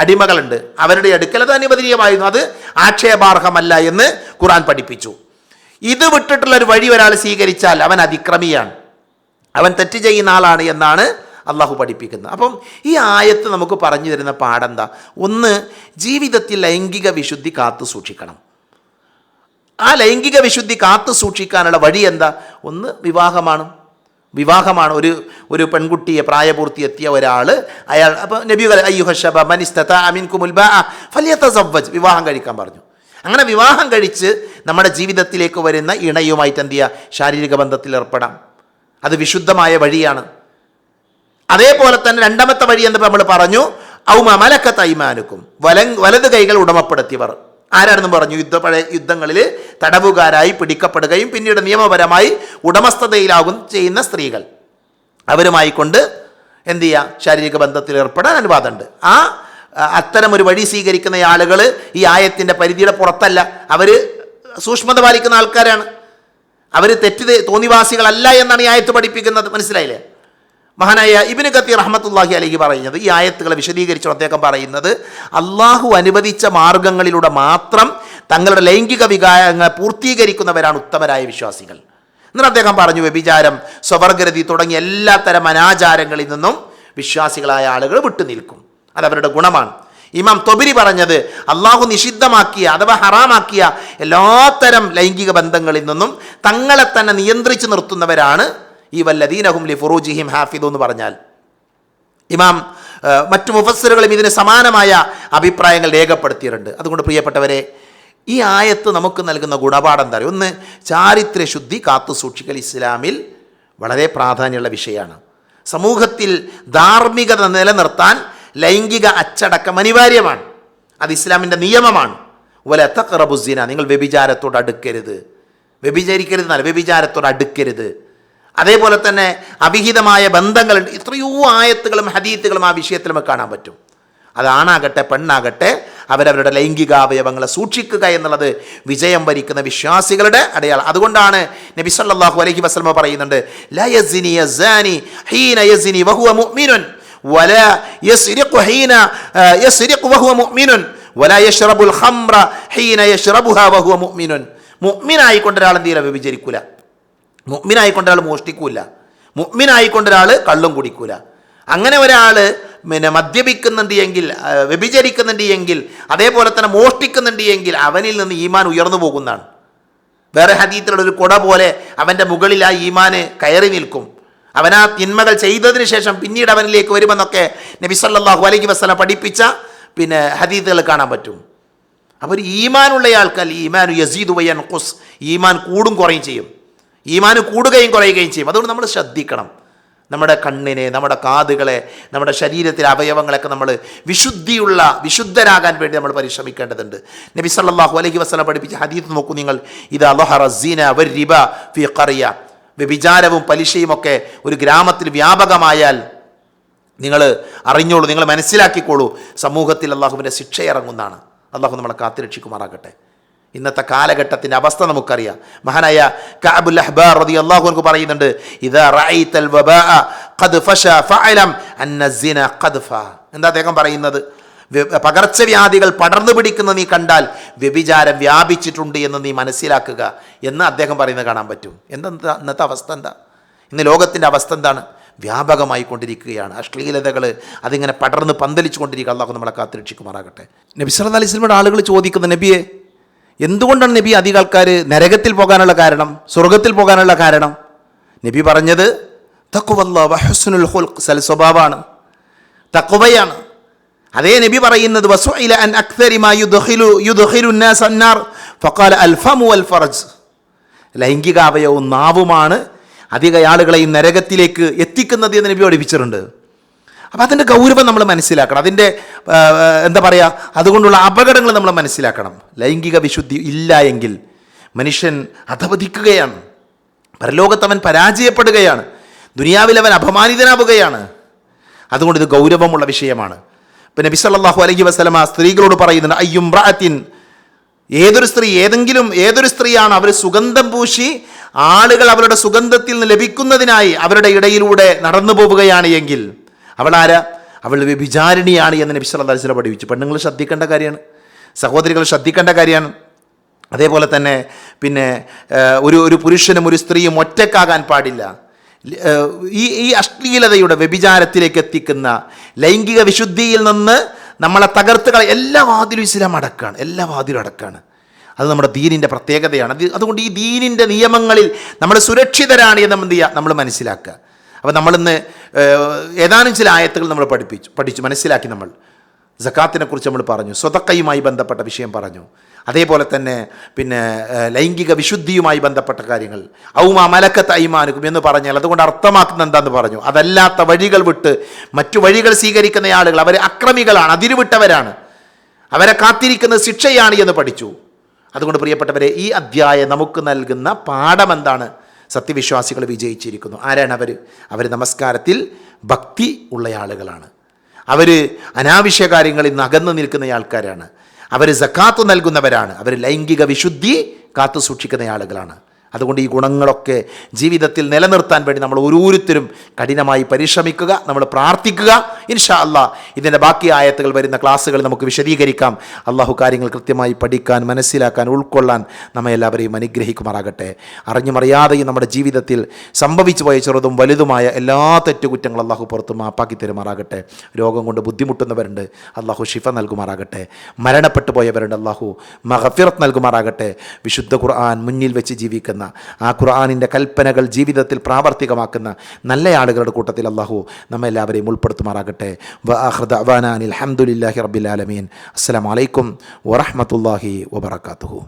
അടിമകളുണ്ട്. അവരുടെ അടുക്കൽ അത് അനുവദനീയമായിരുന്നു, അത് ആക്ഷേപാർഹമല്ല എന്ന് ഖുർആൻ പഠിപ്പിച്ചു. ഇത് വിട്ടിട്ടുള്ളൊരു വഴി ഒരാൾ സ്വീകരിച്ചാൽ അവൻ അതിക്രമിയാണ്, അവൻ തെറ്റ് ചെയ്യുന്ന ആളാണ് എന്നാണ് അള്ളാഹു പഠിപ്പിക്കുന്നത്. അപ്പം ഈ ആയത്ത് നമുക്ക് പറഞ്ഞു തരുന്ന പാഠെന്താ? ഒന്ന്, ജീവിതത്തിൽ ലൈംഗിക വിശുദ്ധി കാത്തു സൂക്ഷിക്കണം. ആ ലൈംഗിക വിശുദ്ധി കാത്തു സൂക്ഷിക്കാനുള്ള വഴി എന്താ? ഒന്ന്, വിവാഹമാണ്. ഒരു പെൺകുട്ടിയെ പ്രായപൂർത്തി എത്തിയ ഒരാൾ, അപ്പോൾ നബി വിവാഹം കഴിക്കാൻ പറഞ്ഞു. അങ്ങനെ വിവാഹം കഴിച്ച് നമ്മുടെ ജീവിതത്തിലേക്ക് വരുന്ന ഇണയുമായിട്ട് എന്ത് ചെയ്യുക? ശാരീരിക ബന്ധത്തിൽ ഏർപ്പെടാം. അത് വിശുദ്ധമായ വഴിയാണ്. അതേപോലെ തന്നെ രണ്ടാമത്തെ വഴി എന്ന് നമ്മൾ പറഞ്ഞു, ഔമ മലക്കത്ത് ഐമാനുക്കും, വലത് കൈകൾ ഉടമപ്പെടുത്തിയവർ ആരാണെന്ന് പറഞ്ഞു? പഴയ യുദ്ധങ്ങളിൽ തടവുകാരായി പിടിക്കപ്പെടുകയും പിന്നീട് നിയമപരമായി ഉടമസ്ഥതയിലാകും ചെയ്യുന്ന സ്ത്രീകൾ, അവരുമായി കൊണ്ട് എന്ത് ചെയ്യുക? ശാരീരിക ബന്ധത്തിൽ ഏർപ്പെടാൻ അനുവാദമുണ്ട്. അത്തരമൊരു വഴി സ്വീകരിക്കുന്ന ആളുകൾ ഈ ആയത്തിൻ്റെ പരിധിയുടെ പുറത്തല്ല, അവർ സൂക്ഷ്മത പാലിക്കുന്ന ആൾക്കാരാണ്, അവർ തോന്നിവാസികളല്ല എന്നാണ് ഈ ആയത്ത് പഠിപ്പിക്കുന്നത്. മനസ്സിലായില്ലേ? മഹാനായ ഇബ്നു കത്തീർ റഹ്മത്തുള്ളാഹി അലൈഹി പറയുന്നത്, ഈ ആയത്തുകളെ വിശദീകരിച്ചു അദ്ദേഹം പറയുന്നത്, അള്ളാഹു അനുവദിച്ച മാർഗങ്ങളിലൂടെ മാത്രം തങ്ങളുടെ ലൈംഗിക വികാരങ്ങൾ പൂർത്തീകരിക്കുന്നവരാണ് ഉത്തമരായ വിശ്വാസികൾ. എന്നിട്ട് അദ്ദേഹം പറഞ്ഞു, വ്യഭിചാരം, സ്വവർഗരതി തുടങ്ങിയ എല്ലാ തരം അനാചാരങ്ങളിൽ നിന്നും വിശ്വാസികളായ ആളുകൾ വിട്ടുനിൽക്കും. അതവരുടെ ഗുണമാണ്. ഇമാം തൊബരി പറഞ്ഞത്, അള്ളാഹു നിഷിദ്ധമാക്കിയ അഥവാ ഹറാമാക്കിയ എല്ലാത്തരം ലൈംഗിക ബന്ധങ്ങളിൽ നിന്നും തങ്ങളെ തന്നെ നിയന്ത്രിച്ചു നിർത്തുന്നവരാണ് ഈ വല്ലദീനഹും ലിഫുറൂജിഹിം ഹാഫിദു എന്ന് പറഞ്ഞാൽ. ഇമാം മറ്റു മുഫസ്സിറുകളും ഇതിന് സമാനമായ അഭിപ്രായങ്ങൾ രേഖപ്പെടുത്തിയിട്ടുണ്ട്. അതുകൊണ്ട് പ്രിയപ്പെട്ടവരെ, ഈ ആയത്ത് നമുക്ക് നൽകുന്ന ഗുണപാഠം എന്താ പറയുക? ഒന്ന്, ചാരിത്ര ശുദ്ധി കാത്തു സൂക്ഷിക്കൽ ഇസ്ലാമിൽ വളരെ പ്രാധാന്യമുള്ള വിഷയമാണ്. സമൂഹത്തിൽ ധാർമ്മികത നിലനിർത്താൻ ലൈംഗിക അച്ചടക്കം അനിവാര്യമാണ്. അത് ഇസ്ലാമിൻ്റെ നിയമമാണ്. വല തഖറബു സിന, നിങ്ങൾ വ്യഭിചാരത്തോട് അടുക്കരുത്. വ്യഭിചരിക്കരുത് എന്നല്ല, വ്യഭിചാരത്തോട് അടുക്കരുത്. അതേപോലെ തന്നെ അവിഹിതമായ ബന്ധങ്ങളുണ്ട്. എത്രയോ ആയത്തുകളും ഹദീത്തുകളും ആ വിഷയത്തിൽ നമുക്ക് കാണാൻ പറ്റും. അതാണാകട്ടെ പെണ്ണാകട്ടെ, അവരവരുടെ ലൈംഗികാവയവങ്ങളെ സൂക്ഷിക്കുക എന്നുള്ളത് വിജയം വരിക്കുന്ന വിശ്വാസികളുടെ അടയാളം. അതുകൊണ്ടാണ് നബി സല്ലല്ലാഹു അലൈഹി വസല്ലം പറയുന്നുണ്ട്, ലാ യസ്നി യസ്നി ഹീന യസ്നി വഹുവ മുഅ്മിനുൻ വലാ യസ്രിഖു ഹീന യസ്രിഖു വഹുവ മുഅ്മിനുൻ വലാ യശ്റബുൽ ഖംറ ഹീന യശ്റബുഹാ വഹുവ മുഅ്മിനുൻ. മുഅ്മിനായിക്കൊണ്ട് ഒരാൾ എന്ത് ചെയ്യില്ല? വ്യഭിചരിക്കൂല. മുഅ്മിനായിക്കൊണ്ട് ഒരാൾ മോഷ്ടിക്കൂല. മുഅ്മിനായിക്കൊണ്ട് ഒരാൾ കള്ളും കുടിക്കൂല. അങ്ങനെ ഒരാൾ മദ്യപിക്കുന്നുണ്ട് എങ്കിൽ, വ്യഭിചരിക്കുന്നുണ്ട് എങ്കിൽ, അതേപോലെ തന്നെ മോഷ്ടിക്കുന്നുണ്ട് എങ്കിൽ അവനിൽ നിന്ന് ഈമാൻ ഉയർന്നു പോകുന്നതാണ്. വേറെ ഹദീത്തിലുള്ള ഒരു കുട പോലെ അവൻ്റെ മുകളിൽ ആ ഈമാന് കയറി നിൽക്കും. അവൻ ആ തിന്മകൾ ചെയ്തതിന് ശേഷം പിന്നീട് അവനിലേക്ക് വരുമെന്നൊക്കെ നബി സല്ലല്ലാഹു അലൈഹി വസല്ലം പഠിപ്പിച്ച ഹദീത്തുകൾ കാണാൻ പറ്റും. അപ്പോൾ ഒരു ഈമാനുള്ള ആൾക്കാർ ഈമാനു യസീദു വയൻഖുസ്, ഈമാൻ കൂടും കുറയും ചെയ്യും. ഈമാന് കൂടുകയും കുറയുകയും ചെയ്യും. അതുകൊണ്ട് നമ്മൾ ശ്രദ്ധിക്കണം. നമ്മുടെ കണ്ണിനെ, നമ്മുടെ കാതുകളെ, നമ്മുടെ ശരീരത്തിലെ അവയവങ്ങളൊക്കെ നമ്മൾ വിശുദ്ധരാകാൻ വേണ്ടി നമ്മൾ പരിശ്രമിക്കേണ്ടതുണ്ട്. നബി സല്ലല്ലാഹു അലൈഹി വസല്ലം പഠിപ്പിച്ച ഹദീസ് നോക്കൂ നിങ്ങൾ. ഇദാ ലഹറ സിന വരിബ ഫീ ഖറിയ, വ്യഭിചാരവും പലിശയും ഒക്കെ ഒരു ഗ്രാമത്തിൽ വ്യാപകമായാൽ നിങ്ങൾ അറിഞ്ഞോളൂ, നിങ്ങൾ മനസ്സിലാക്കിക്കോളൂ, സമൂഹത്തിൽ അള്ളാഹുവിൻ്റെ ശിക്ഷ ഇറങ്ങുന്നതാണ്. അള്ളാഹു നമ്മളെ കാത്തുരക്ഷിക്കുമാറാകട്ടെ. ഇന്നത്തെ കാലഘട്ടത്തിൻ്റെ അവസ്ഥ നമുക്കറിയാം. മഹാനായ കഅബുൽ അഹ്ബാർ റളിയല്ലാഹു അൻഹു പറയുന്നുണ്ട്, ഇദാ റഅയ്തൽ വബാഅ ഖദ് ഫശാ ഫഅലം അന്ന സിന ഖദ് ഫാ. എന്താ അദ്ദേഹം പറയുന്നത്? പകർച്ചവ്യാധികൾ പടർന്നു പിടിക്കുന്ന നീ കണ്ടാൽ വ്യഭിചാരം വ്യാപിച്ചിട്ടുണ്ട് എന്ന് നീ മനസ്സിലാക്കുക എന്ന് അദ്ദേഹം പറയുന്നത് കാണാൻ പറ്റും. എന്താ ഇന്നത്തെ അവസ്ഥ? എന്താ ഇന്ന് ലോകത്തിൻ്റെ അവസ്ഥ? എന്താണ്? വ്യാപകമായി കൊണ്ടിരിക്കുകയാണ് അശ്ലീലതകൾ. അതിങ്ങനെ പടർന്ന് പന്തലിച്ചു കൊണ്ടിരിക്കുക. അള്ളാഹു നമ്മളെ കാത്തുരക്ഷിക്കുമാറാകട്ടെ. നബി സല്ലല്ലാഹു അലൈഹി വസല്ലമയുടെ ആളുകൾ ചോദിക്കുന്ന, നബിയെ, എന്തുകൊണ്ടാണ് നബി അധികം ആൾക്കാർ നരകത്തിൽ പോകാനുള്ള കാരണം, സ്വർഗത്തിൽ പോകാനുള്ള കാരണം? നബി പറഞ്ഞത് തഖ്വല്ലാഹ് വ ഹുസ്നുൽ ഖുൽഖ്, സൽസ്വഭാവമാണ്, തഖ്വയാണ്. അതേ നബി പറയുന്നത് വസുഇല അൻ അക്തരി മാ യുദ്ഖിലു നാസ് അന്നാർ ഫഖാല അൽ ഫമു വൽ ഫർജ്, ലൈംഗികാവയവും നാവുമാണ് അധിക ആളുകളെയും നരകത്തിലേക്ക് എത്തിക്കുന്നത് എന്ന് നബി പഠിപ്പിച്ചിട്ടുണ്ട്. അപ്പോൾ അതിൻ്റെ ഗൗരവം നമ്മൾ മനസ്സിലാക്കണം. അതിൻ്റെ എന്താ പറയുക, അതുകൊണ്ടുള്ള അപകടങ്ങൾ നമ്മൾ മനസ്സിലാക്കണം. ലൈംഗിക വിശുദ്ധി ഇല്ല എങ്കിൽ മനുഷ്യൻ അധപതിക്കുകയാണ്, പരലോകത്ത് അവൻ പരാജയപ്പെടുകയാണ്, ദുനിയാവിൽ അവൻ അപമാനിതനാവുകയാണ്. അതുകൊണ്ട് ഇത് ഗൗരവമുള്ള വിഷയമാണ്. പിന്നെ നബി സല്ലല്ലാഹു അലൈഹി വസല്ലമ സ്ത്രീകളോട് പറയുന്നുണ്ട്, അയ്യുംറഅത്തിൻ, ഏതൊരു സ്ത്രീയാണ് അവർ സുഗന്ധം പൂശി ആളുകൾ അവരുടെ സുഗന്ധത്തിൽ നിന്ന് ലഭിക്കുന്നതിനായി അവരുടെ ഇടയിലൂടെ നടന്നു പോവുകയാണ് എങ്കിൽ അവൾ ആരാ? അവൾ വ്യഭിചാരിണിയാണ് എന്ന് നബി സല്ലല്ലാഹു അലൈഹി വസല്ലം പഠിപ്പിച്ചു. പെണ്ണുങ്ങൾ ശ്രദ്ധിക്കേണ്ട കാര്യമാണ്, സഹോദരികൾ ശ്രദ്ധിക്കേണ്ട കാര്യമാണ്. അതേപോലെ തന്നെ പിന്നെ ഒരു പുരുഷനും ഒരു സ്ത്രീയും ഒറ്റക്കാകാൻ പാടില്ല. ഈ അശ്ലീലതയുടെ വ്യഭിചാരത്തിലേക്ക് എത്തിക്കുന്ന ലൈംഗിക വിശുദ്ധിയിൽ നിന്ന് നമ്മളെ തകർത്തുകൾ എല്ലാ വാതിലും ഇസ്ലാം അടക്കാണ്, എല്ലാ വാതിലും അടക്കാണ്. അത് നമ്മുടെ ദീനിൻ്റെ പ്രത്യേകതയാണ്. അതുകൊണ്ട് ഈ ദീനിൻ്റെ നിയമങ്ങളിൽ നമ്മൾ സുരക്ഷിതരാണ് എന്ന് എന്ത് ചെയ്യുക, നമ്മൾ മനസ്സിലാക്കുക. അപ്പോൾ നമ്മളിന്ന് ഏതാനും ചില ആയത്തുകൾ നമ്മൾ പഠിച്ചു മനസ്സിലാക്കി. നമ്മൾ സക്കാത്തിനെ കുറിച്ച് നമ്മൾ പറഞ്ഞു, സ്വതക്കയുമായി ബന്ധപ്പെട്ട വിഷയം പറഞ്ഞു. അതേപോലെ തന്നെ പിന്നെ ലൈംഗിക വിശുദ്ധിയുമായി ബന്ധപ്പെട്ട കാര്യങ്ങൾ, ഔമാ മലക്കത്ത് ഐമാനുക്കും എന്ന് പറഞ്ഞാൽ അതുകൊണ്ട് അർത്ഥമാക്കുന്ന എന്താണെന്ന് പറഞ്ഞു. അതല്ലാത്ത വഴികൾ വിട്ട് മറ്റു വഴികൾ സ്വീകരിക്കുന്ന ആളുകൾ അവർ അക്രമികളാണ്, അതിരുവിട്ടവരാണ്, അവരെ കാത്തിരിക്കുന്ന ശിക്ഷയാണ് എന്ന് പഠിച്ചു. അതുകൊണ്ട് പ്രിയപ്പെട്ടവരെ, ഈ അധ്യായം നമുക്ക് നൽകുന്ന പാഠം എന്താണ്? സത്യവിശ്വാസികൾ വിജയിച്ചിരിക്കുന്നു. ആരാണ് അവർ? അവർ നമസ്കാരത്തിൽ ഭക്തി ഉള്ള ആളുകളാണ്, അവർ അനാവശ്യ കാര്യങ്ങളിൽ നിന്ന് അകന്നു നിൽക്കുന്ന ആൾക്കാരാണ്, അവർ സക്കാത്ത് നൽകുന്നവരാണ്, അവർ ലൈംഗിക വിശുദ്ധി കാത്തു സൂക്ഷിക്കുന്ന ആളുകളാണ്. അതുകൊണ്ട് ഈ ഗുണങ്ങളൊക്കെ ജീവിതത്തിൽ നിലനിർത്താൻ വേണ്ടി നമ്മൾ ഓരോരുത്തരും കഠിനമായി പരിശ്രമിക്കുക, നമ്മൾ പ്രാർത്ഥിക്കുക. ഇൻഷാ അല്ലാഹ് ഇതിൻ്റെ ബാക്കി ആയത്തുകൾ വരുന്ന ക്ലാസ്സുകൾ നമുക്ക് വിശദീകരിക്കാം. അള്ളാഹു കാര്യങ്ങൾ കൃത്യമായി പഠിക്കാൻ, മനസ്സിലാക്കാൻ, ഉൾക്കൊള്ളാൻ നമ്മെ എല്ലാവരെയും അനുഗ്രഹിക്കുമാറാകട്ടെ. അറിഞ്ഞുമറിയാതെയും നമ്മുടെ ജീവിതത്തിൽ സംഭവിച്ചു പോയ ചെറുതും വലുതുമായ എല്ലാ തെറ്റുകുറ്റങ്ങളും അള്ളാഹു പുറത്ത് മാപ്പാക്കി തരുമാറാകട്ടെ. രോഗം കൊണ്ട് ബുദ്ധിമുട്ടുന്നവരുണ്ട്, അള്ളാഹു ഷിഫ നൽകുമാറാകട്ടെ. മരണപ്പെട്ടു പോയവരുണ്ട്, അള്ളാഹു മഗ്ഫിറത്ത് നൽകുമാറാകട്ടെ. വിശുദ്ധ ഖുർആൻ മുന്നിൽ വെച്ച് ജീവിക്കുന്ന, ആ ഖുർആനിൻ്റെ കൽപ്പനകൾ ജീവിതത്തിൽ പ്രാവർത്തികമാക്കുന്ന നല്ല ആളുകളുടെ കൂട്ടത്തിൽ അള്ളാഹു നമ്മെല്ലാവരെയും ഉൾപ്പെടുത്തുമാറാകട്ടെ. വആഖിറു ദഅ്വാനാ അനിൽ ഹംദുലില്ലാഹി റബ്ബിൽ ആലമീൻ. അസ്സലാമു അലൈക്കും വറഹ്മത്തുള്ളാഹി വബറകാതുഹു.